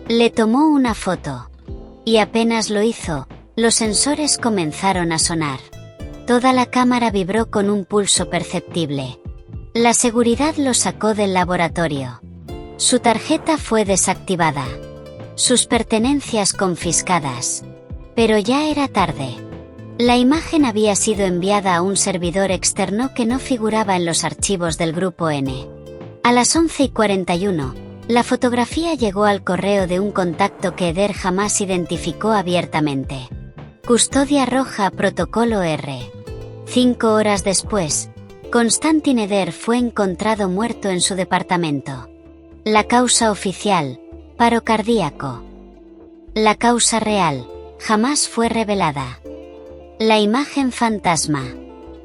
Le tomó una foto. Y apenas lo hizo, los sensores comenzaron a sonar. Toda la cámara vibró con un pulso perceptible. La seguridad lo sacó del laboratorio. Su tarjeta fue desactivada. Sus pertenencias confiscadas. Pero ya era tarde. La imagen había sido enviada a un servidor externo que no figuraba en los archivos del Grupo N. A las 11:41, la fotografía llegó al correo de un contacto que Eder jamás identificó abiertamente. Custodia Roja Protocolo R. 5 horas después, Konstantin Eder fue encontrado muerto en su departamento. La causa oficial, paro cardíaco. La causa real, jamás fue revelada. La imagen fantasma.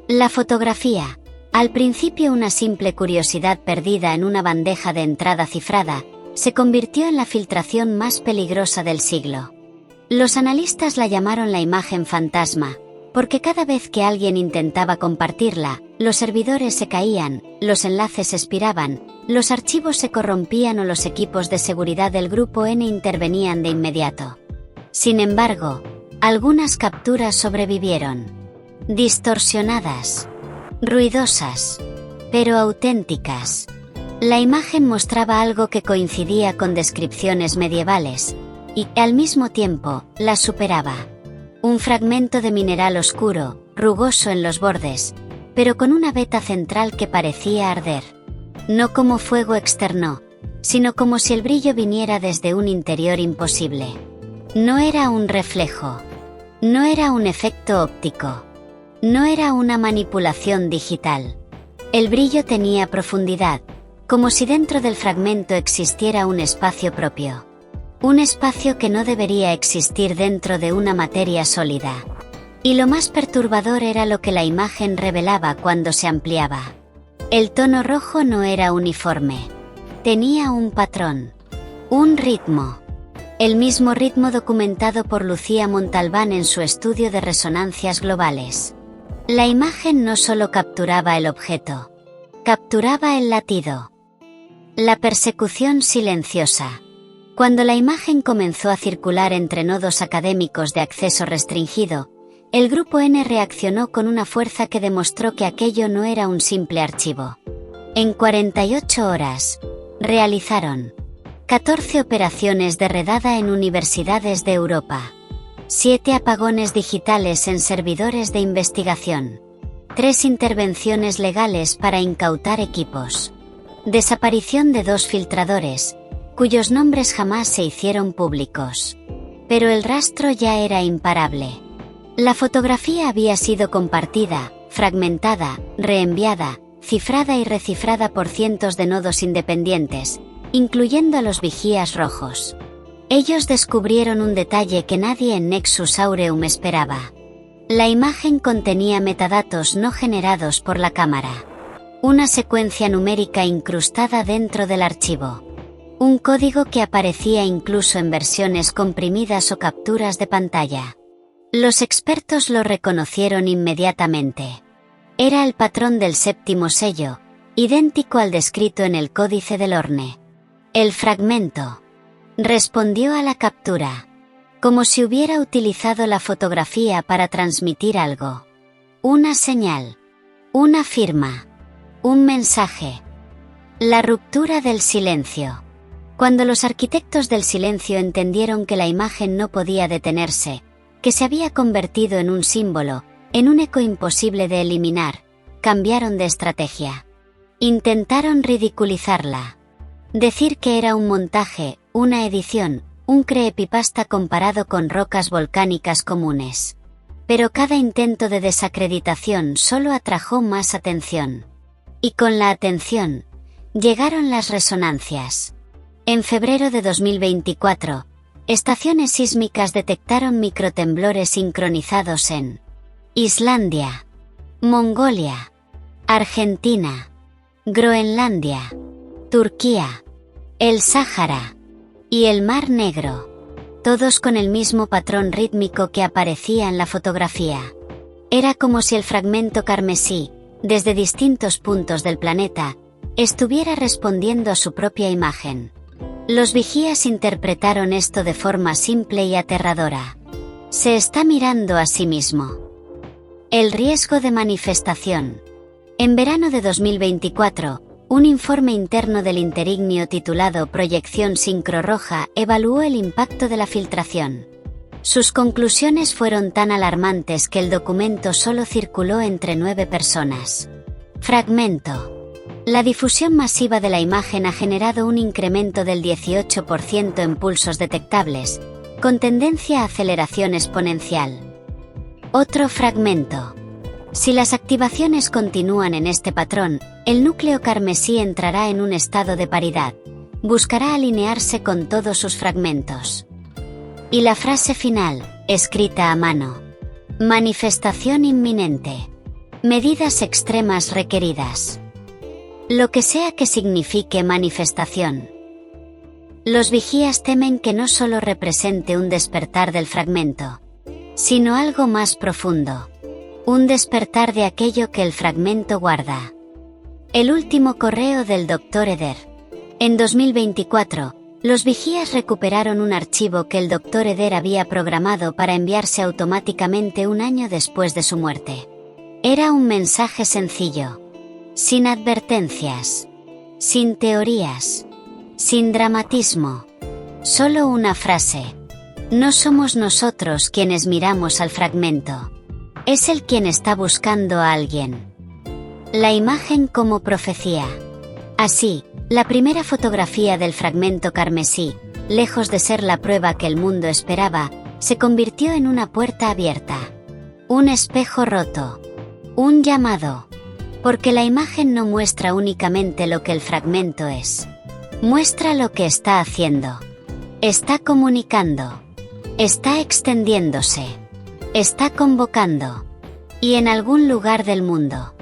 La fotografía, al principio una simple curiosidad perdida en una bandeja de entrada cifrada, se convirtió en la filtración más peligrosa del siglo. Los analistas la llamaron la imagen fantasma, porque cada vez que alguien intentaba compartirla, los servidores se caían, los enlaces expiraban, los archivos se corrompían o los equipos de seguridad del Grupo N intervenían de inmediato. Sin embargo, algunas capturas sobrevivieron. Distorsionadas. Ruidosas. Pero auténticas. La imagen mostraba algo que coincidía con descripciones medievales, y, al mismo tiempo, las superaba. Un fragmento de mineral oscuro, rugoso en los bordes, pero con una veta central que parecía arder. No como fuego externo, sino como si el brillo viniera desde un interior imposible. No era un reflejo. No era un efecto óptico. No era una manipulación digital. El brillo tenía profundidad, como si dentro del fragmento existiera un espacio propio. Un espacio que no debería existir dentro de una materia sólida. Y lo más perturbador era lo que la imagen revelaba cuando se ampliaba. El tono rojo no era uniforme. Tenía un patrón. Un ritmo. El mismo ritmo documentado por Lucía Montalbán en su estudio de resonancias globales. La imagen no solo capturaba el objeto. Capturaba el latido. La persecución silenciosa. Cuando la imagen comenzó a circular entre nodos académicos de acceso restringido, el Grupo N reaccionó con una fuerza que demostró que aquello no era un simple archivo. En 48 horas, realizaron 14 operaciones de redada en universidades de Europa, 7 apagones digitales en servidores de investigación, 3 intervenciones legales para incautar equipos, desaparición de 2 filtradores, cuyos nombres jamás se hicieron públicos. Pero el rastro ya era imparable. La fotografía había sido compartida, fragmentada, reenviada, cifrada y recifrada por cientos de nodos independientes, incluyendo a los vigías rojos. Ellos descubrieron un detalle que nadie en Nexus Aureum esperaba. La imagen contenía metadatos no generados por la cámara. Una secuencia numérica incrustada dentro del archivo. Un código que aparecía incluso en versiones comprimidas o capturas de pantalla. Los expertos lo reconocieron inmediatamente. Era el patrón del séptimo sello, idéntico al descrito en el códice del Orne. El fragmento respondió a la captura, como si hubiera utilizado la fotografía para transmitir algo. Una señal. Una firma. Un mensaje. La ruptura del silencio. Cuando los arquitectos del silencio entendieron que la imagen no podía detenerse, que se había convertido en un símbolo, en un eco imposible de eliminar, cambiaron de estrategia. Intentaron ridiculizarla. Decir que era un montaje, una edición, un creepypasta comparado con rocas volcánicas comunes. Pero cada intento de desacreditación solo atrajo más atención. Y con la atención, llegaron las resonancias. En febrero de 2024, estaciones sísmicas detectaron microtemblores sincronizados en Islandia. Mongolia, Argentina, Groenlandia, Turquía, el Sáhara y el Mar Negro, todos con el mismo patrón rítmico que aparecía en la fotografía. Era como si el fragmento carmesí, desde distintos puntos del planeta, estuviera respondiendo a su propia imagen. Los vigías interpretaron esto de forma simple y aterradora. Se está mirando a sí mismo. El riesgo de manifestación. En verano de 2024, un informe interno del Interignio titulado Proyección Sincrorroja evaluó el impacto de la filtración. Sus conclusiones fueron tan alarmantes que el documento solo circuló entre 9 personas. Fragmento. La difusión masiva de la imagen ha generado un incremento del 18% en pulsos detectables, con tendencia a aceleración exponencial. Otro fragmento. Si las activaciones continúan en este patrón, el núcleo carmesí entrará en un estado de paridad, buscará alinearse con todos sus fragmentos. Y la frase final, escrita a mano. Manifestación inminente. Medidas extremas requeridas. Lo que sea que signifique manifestación. Los vigías temen que no solo represente un despertar del fragmento, sino algo más profundo. Un despertar de aquello que el fragmento guarda. El último correo del Dr. Eder. En 2024, los vigías recuperaron un archivo que el Dr. Eder había programado para enviarse automáticamente un año después de su muerte. Era un mensaje sencillo. Sin advertencias. Sin teorías. Sin dramatismo. Solo una frase. No somos nosotros quienes miramos al fragmento. Es él quien está buscando a alguien. La imagen como profecía. Así, la primera fotografía del fragmento carmesí, lejos de ser la prueba que el mundo esperaba, se convirtió en una puerta abierta. Un espejo roto. Un llamado. Porque la imagen no muestra únicamente lo que el fragmento es. Muestra lo que está haciendo. Está comunicando. Está extendiéndose. Está convocando. Y en algún lugar del mundo,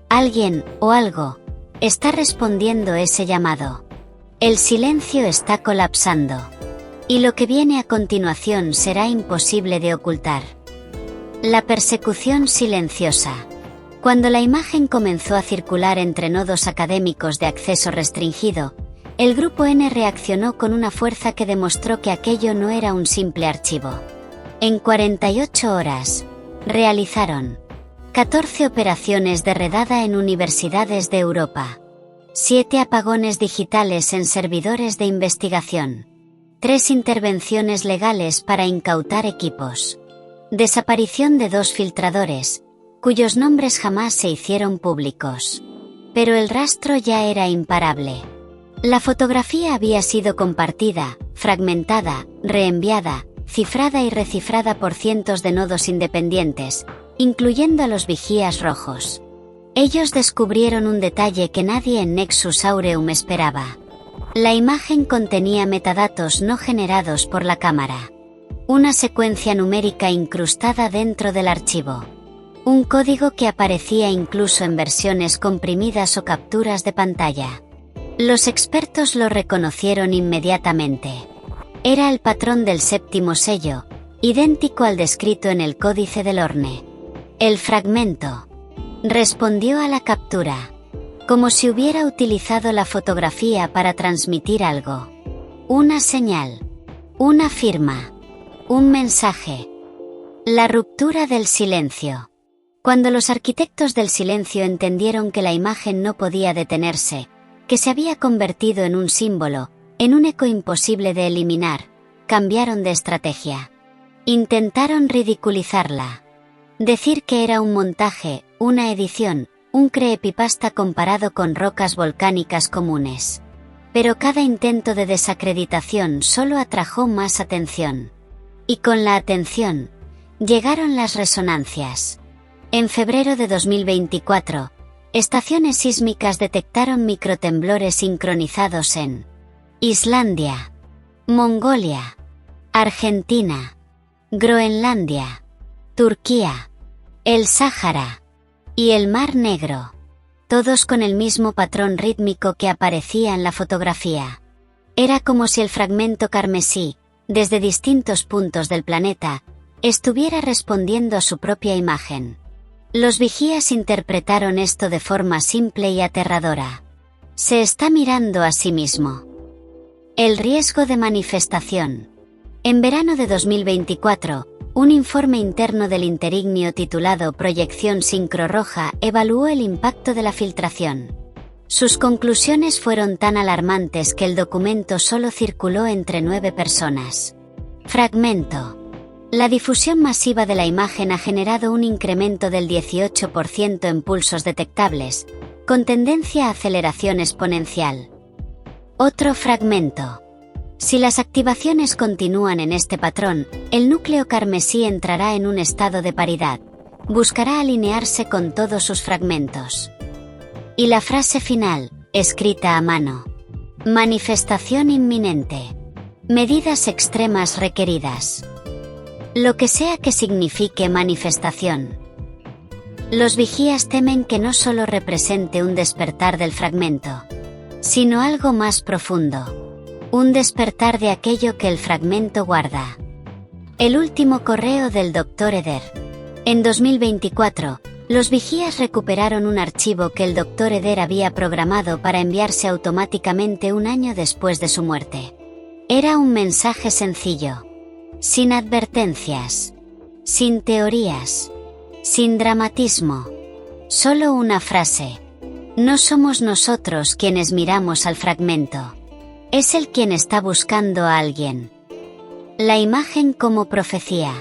alguien o algo está respondiendo ese llamado. El silencio está colapsando. Y lo que viene a continuación será imposible de ocultar. La persecución silenciosa. Cuando la imagen comenzó a circular entre nodos académicos de acceso restringido, el Grupo N reaccionó con una fuerza que demostró que aquello no era un simple archivo. En 48 horas, realizaron 14 operaciones de redada en universidades de Europa, 7 apagones digitales en servidores de investigación, 3 intervenciones legales para incautar equipos, desaparición de 2 filtradores, cuyos nombres jamás se hicieron públicos. Pero el rastro ya era imparable. La fotografía había sido compartida, fragmentada, reenviada, cifrada y recifrada por cientos de nodos independientes, incluyendo a los vigías rojos. Ellos descubrieron un detalle que nadie en Nexus Aureum esperaba. La imagen contenía metadatos no generados por la cámara. Una secuencia numérica incrustada dentro del archivo. Un código que aparecía incluso en versiones comprimidas o capturas de pantalla. Los expertos lo reconocieron inmediatamente. Era el patrón del séptimo sello, idéntico al descrito en el códice del Orne. El fragmento respondió a la captura, como si hubiera utilizado la fotografía para transmitir algo. Una señal, una firma, un mensaje. La ruptura del silencio. Cuando los arquitectos del silencio entendieron que la imagen no podía detenerse, que se había convertido en un símbolo, en un eco imposible de eliminar, cambiaron de estrategia. Intentaron ridiculizarla. Decir que era un montaje, una edición, un creepypasta comparado con rocas volcánicas comunes. Pero cada intento de desacreditación solo atrajo más atención. Y con la atención, llegaron las resonancias. En febrero de 2024, estaciones sísmicas detectaron microtemblores sincronizados en Islandia, Mongolia, Argentina, Groenlandia, Turquía, el Sáhara, y el Mar Negro. Todos con el mismo patrón rítmico que aparecía en la fotografía. Era como si el fragmento carmesí, desde distintos puntos del planeta, estuviera respondiendo a su propia imagen. Los vigías interpretaron esto de forma simple y aterradora. Se está mirando a sí mismo. El riesgo de manifestación. En verano de 2024, un informe interno del Interignio titulado Proyección Sincrorroja evaluó el impacto de la filtración. Sus conclusiones fueron tan alarmantes que el documento solo circuló entre 9 personas. Fragmento. La difusión masiva de la imagen ha generado un incremento del 18% en pulsos detectables, con tendencia a aceleración exponencial. Otro fragmento. Si las activaciones continúan en este patrón, el núcleo carmesí entrará en un estado de paridad. Buscará alinearse con todos sus fragmentos. Y la frase final, escrita a mano. Manifestación inminente. Medidas extremas requeridas. Lo que sea que signifique manifestación. Los vigías temen que no solo represente un despertar del fragmento, sino algo más profundo. Un despertar de aquello que el fragmento guarda. El último correo del Dr. Eder. En 2024, los vigías recuperaron un archivo que el Dr. Eder había programado para enviarse automáticamente un año después de su muerte. Era un mensaje sencillo. Sin advertencias. Sin teorías. Sin dramatismo. Solo una frase. No somos nosotros quienes miramos al fragmento. Es él quien está buscando a alguien. La imagen como profecía.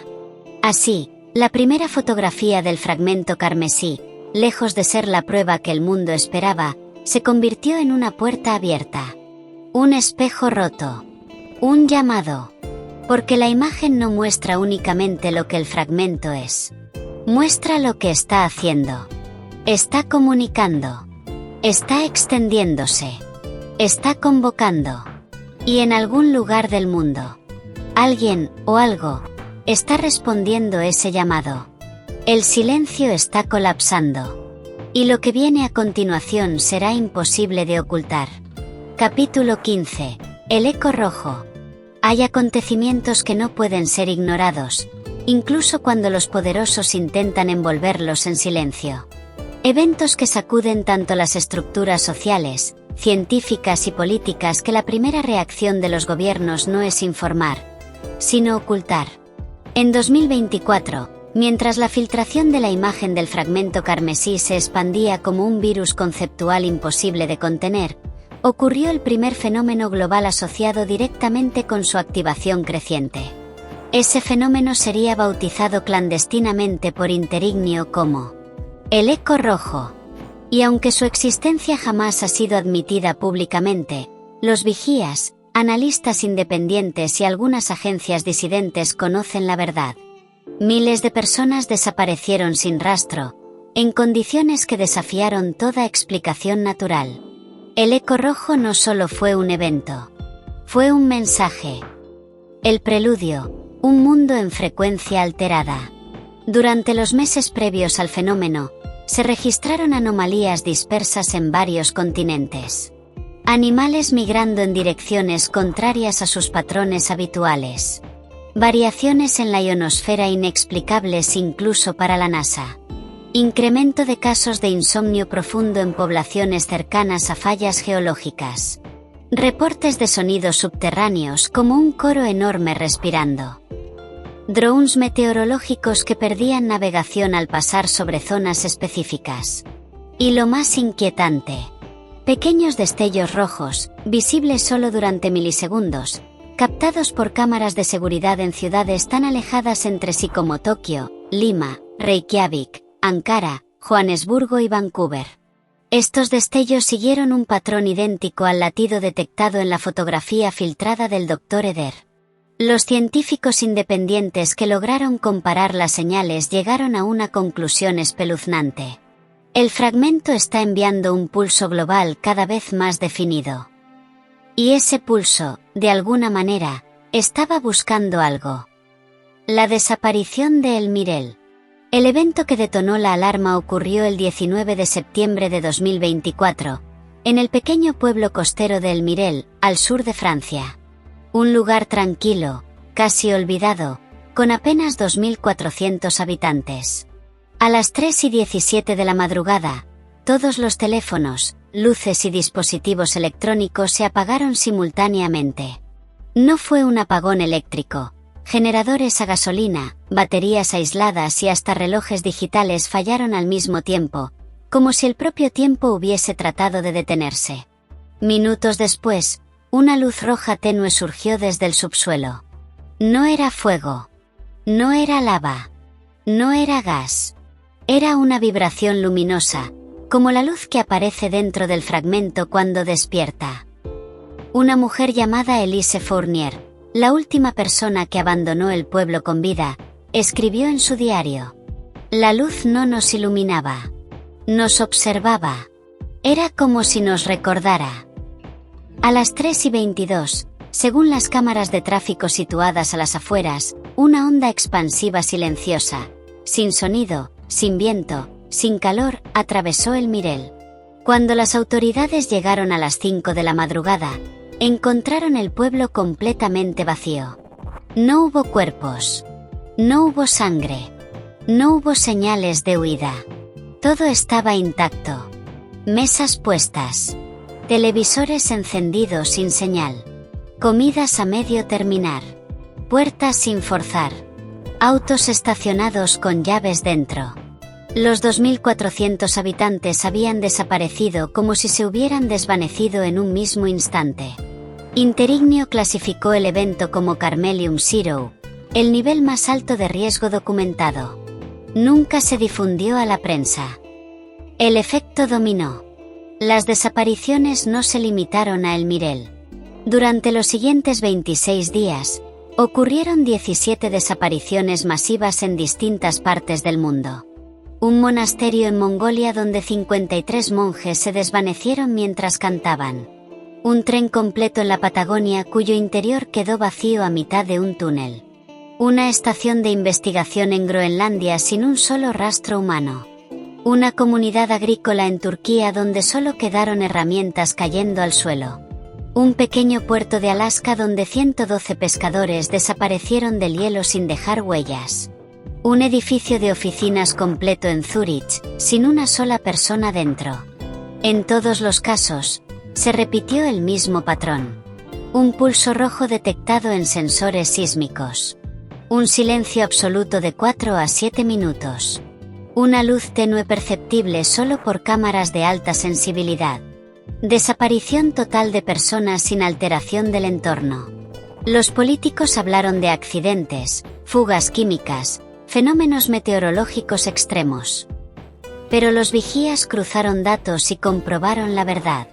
Así, la primera fotografía del fragmento carmesí, lejos de ser la prueba que el mundo esperaba, se convirtió en una puerta abierta. Un espejo roto. Un llamado. Porque la imagen no muestra únicamente lo que el fragmento es. Muestra lo que está haciendo. Está comunicando. Está extendiéndose. Está convocando. Y en algún lugar del mundo, alguien, o algo, está respondiendo ese llamado. El silencio está colapsando. Y lo que viene a continuación será imposible de ocultar. Capítulo 15. El eco rojo. Hay acontecimientos que no pueden ser ignorados, incluso cuando los poderosos intentan envolverlos en silencio. Eventos que sacuden tanto las estructuras sociales, científicas y políticas que la primera reacción de los gobiernos no es informar, sino ocultar. En 2024, mientras la filtración de la imagen del fragmento carmesí se expandía como un virus conceptual imposible de contener, ocurrió el primer fenómeno global asociado directamente con su activación creciente. Ese fenómeno sería bautizado clandestinamente por Interignio como el eco rojo. Y aunque su existencia jamás ha sido admitida públicamente, los vigías, analistas independientes y algunas agencias disidentes conocen la verdad. Miles de personas desaparecieron sin rastro, en condiciones que desafiaron toda explicación natural. El eco rojo no solo fue un evento, fue un mensaje. El preludio, un mundo en frecuencia alterada. Durante los meses previos al fenómeno, se registraron anomalías dispersas en varios continentes. Animales migrando en direcciones contrarias a sus patrones habituales. Variaciones en la ionosfera inexplicables incluso para la NASA. Incremento de casos de insomnio profundo en poblaciones cercanas a fallas geológicas. Reportes de sonidos subterráneos como un coro enorme respirando. Drones meteorológicos que perdían navegación al pasar sobre zonas específicas. Y lo más inquietante. Pequeños destellos rojos, visibles solo durante milisegundos, captados por cámaras de seguridad en ciudades tan alejadas entre sí como Tokio, Lima, Reykjavik, Ankara, Johannesburgo y Vancouver. Estos destellos siguieron un patrón idéntico al latido detectado en la fotografía filtrada del Dr. Eder. Los científicos independientes que lograron comparar las señales llegaron a una conclusión espeluznante. El fragmento está enviando un pulso global cada vez más definido. Y ese pulso, de alguna manera, estaba buscando algo. La desaparición de El Mirel. El evento que detonó la alarma ocurrió el 19 de septiembre de 2024, en el pequeño pueblo costero de El Mirel, al sur de Francia. Un lugar tranquilo, casi olvidado, con apenas 2.400 habitantes. A las 3:17 de la madrugada, todos los teléfonos, luces y dispositivos electrónicos se apagaron simultáneamente. No fue un apagón eléctrico. Generadores a gasolina, baterías aisladas y hasta relojes digitales fallaron al mismo tiempo, como si el propio tiempo hubiese tratado de detenerse. Minutos después, una luz roja tenue surgió desde el subsuelo. No era fuego. No era lava. No era gas. Era una vibración luminosa, como la luz que aparece dentro del fragmento cuando despierta. Una mujer llamada Elise Fournier, la última persona que abandonó el pueblo con vida, escribió en su diario: la luz no nos iluminaba. Nos observaba. Era como si nos recordara. A las 3:22, según las cámaras de tráfico situadas a las afueras, una onda expansiva silenciosa, sin sonido, sin viento, sin calor, atravesó el Mirel. Cuando las autoridades llegaron a las 5 de la madrugada, encontraron el pueblo completamente vacío. No hubo cuerpos. No hubo sangre. No hubo señales de huida. Todo estaba intacto. Mesas puestas. Televisores encendidos sin señal. Comidas a medio terminar. Puertas sin forzar. Autos estacionados con llaves dentro. Los 2.400 habitantes habían desaparecido como si se hubieran desvanecido en un mismo instante. Interignio clasificó el evento como Carmelium Zero, el nivel más alto de riesgo documentado. Nunca se difundió a la prensa. El efecto dominó. Las desapariciones no se limitaron a El Mirel. Durante los siguientes 26 días, ocurrieron 17 desapariciones masivas en distintas partes del mundo. Un monasterio en Mongolia donde 53 monjes se desvanecieron mientras cantaban. Un tren completo en la Patagonia cuyo interior quedó vacío a mitad de un túnel. Una estación de investigación en Groenlandia sin un solo rastro humano. Una comunidad agrícola en Turquía donde solo quedaron herramientas cayendo al suelo. Un pequeño puerto de Alaska donde 112 pescadores desaparecieron del hielo sin dejar huellas. Un edificio de oficinas completo en Zúrich, sin una sola persona dentro. En todos los casos, se repitió el mismo patrón. Un pulso rojo detectado en sensores sísmicos. Un silencio absoluto de 4 a 7 minutos. Una luz tenue perceptible solo por cámaras de alta sensibilidad. Desaparición total de personas sin alteración del entorno. Los políticos hablaron de accidentes, fugas químicas, fenómenos meteorológicos extremos. Pero los vigías cruzaron datos y comprobaron la verdad.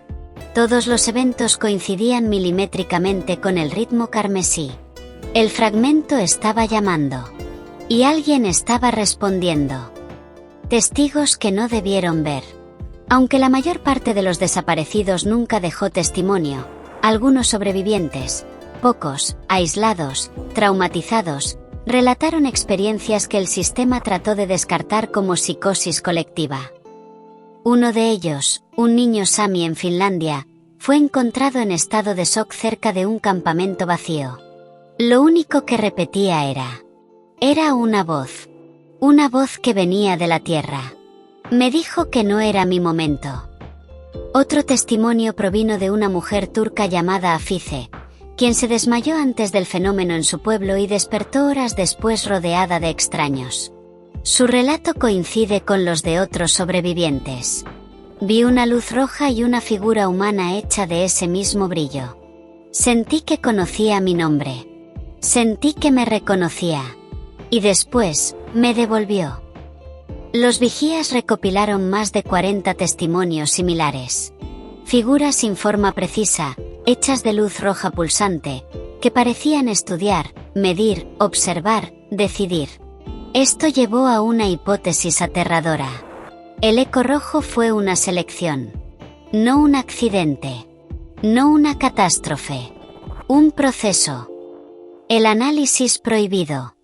Todos los eventos coincidían milimétricamente con el ritmo carmesí. El fragmento estaba llamando. Y alguien estaba respondiendo. Testigos que no debieron ver. Aunque la mayor parte de los desaparecidos nunca dejó testimonio, algunos sobrevivientes, pocos, aislados, traumatizados, relataron experiencias que el sistema trató de descartar como psicosis colectiva. Uno de ellos, un niño sami en Finlandia, fue encontrado en estado de shock cerca de un campamento vacío. Lo único que repetía era una voz. Una voz que venía de la tierra. Me dijo que no era mi momento. Otro testimonio provino de una mujer turca llamada Afize, quien se desmayó antes del fenómeno en su pueblo y despertó horas después rodeada de extraños. Su relato coincide con los de otros sobrevivientes. Vi una luz roja y una figura humana hecha de ese mismo brillo. Sentí que conocía mi nombre. Sentí que me reconocía. Y después, me devolvió. Los vigías recopilaron más de 40 testimonios similares. Figuras sin forma precisa, hechas de luz roja pulsante, que parecían estudiar, medir, observar, decidir. Esto llevó a una hipótesis aterradora. El eco rojo fue una selección. No un accidente. No una catástrofe. Un proceso. El análisis prohibido.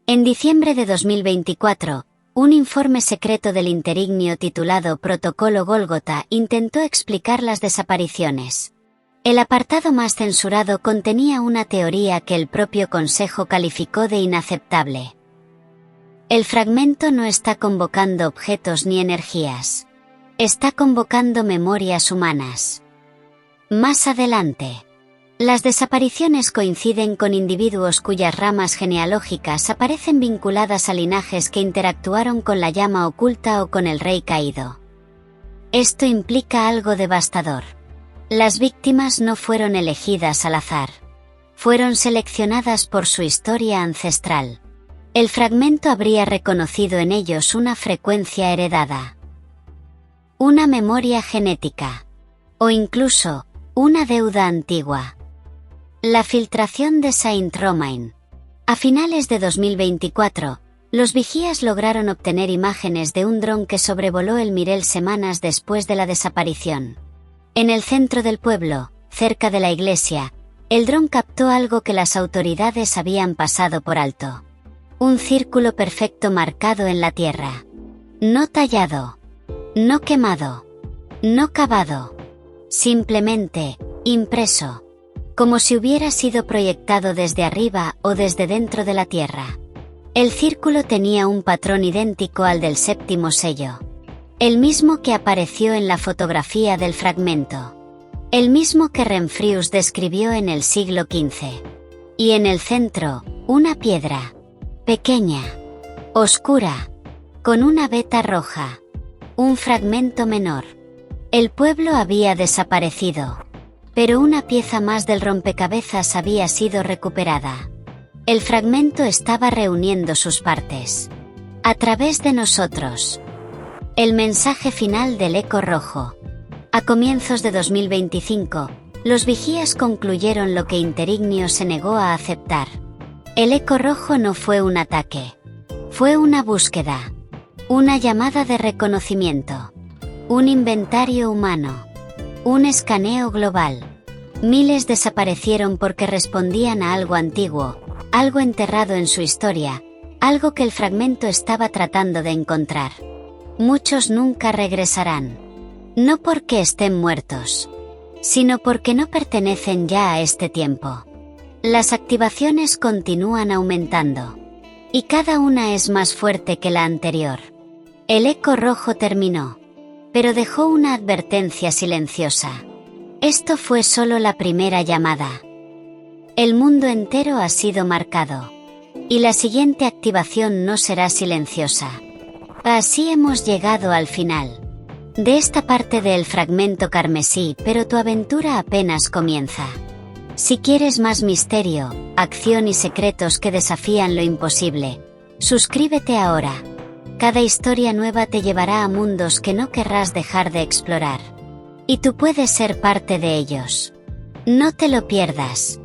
En diciembre de 2024, Un informe secreto del Interignio titulado Protocolo Gólgota intentó explicar las desapariciones. El apartado más censurado contenía una teoría que el propio Consejo calificó de inaceptable. El fragmento no está convocando objetos ni energías. Está convocando memorias humanas. Más adelante. Las desapariciones coinciden con individuos cuyas ramas genealógicas aparecen vinculadas a linajes que interactuaron con la llama oculta o con el rey caído. Esto implica algo devastador. Las víctimas no fueron elegidas al azar. Fueron seleccionadas por su historia ancestral. El fragmento habría reconocido en ellos una frecuencia heredada. Una memoria genética. O incluso, una deuda antigua. La filtración de Saint-Romain. A finales de 2024, los vigías lograron obtener imágenes de un dron que sobrevoló el Mirel semanas después de la desaparición. En el centro del pueblo, cerca de la iglesia, el dron captó algo que las autoridades habían pasado por alto. Un círculo perfecto marcado en la tierra. No tallado. No quemado. No cavado. Simplemente, impreso. Como si hubiera sido proyectado desde arriba o desde dentro de la tierra. El círculo tenía un patrón idéntico al del séptimo sello. El mismo que apareció en la fotografía del fragmento. El mismo que Remfrius describió en el siglo XV. Y en el centro, una piedra. Pequeña. Oscura. Con una veta roja. Un fragmento menor. El pueblo había desaparecido. Pero una pieza más del rompecabezas había sido recuperada. El fragmento estaba reuniendo sus partes. A través de nosotros. El mensaje final del Eco Rojo. A comienzos de 2025, los vigías concluyeron lo que Interignio se negó a aceptar. El Eco Rojo no fue un ataque. Fue una búsqueda. Una llamada de reconocimiento. Un inventario humano. Un escaneo global. Miles desaparecieron porque respondían a algo antiguo, algo enterrado en su historia, algo que el fragmento estaba tratando de encontrar. Muchos nunca regresarán. No porque estén muertos, sino porque no pertenecen ya a este tiempo. Las activaciones continúan aumentando. Y cada una es más fuerte que la anterior. El Eco Rojo terminó. Pero dejó una advertencia silenciosa. Esto fue solo la primera llamada. El mundo entero ha sido marcado. Y la siguiente activación no será silenciosa. Así hemos llegado al final de esta parte del fragmento carmesí, pero tu aventura apenas comienza. Si quieres más misterio, acción y secretos que desafían lo imposible, suscríbete ahora. Cada historia nueva te llevará a mundos que no querrás dejar de explorar. Y tú puedes ser parte de ellos. No te lo pierdas.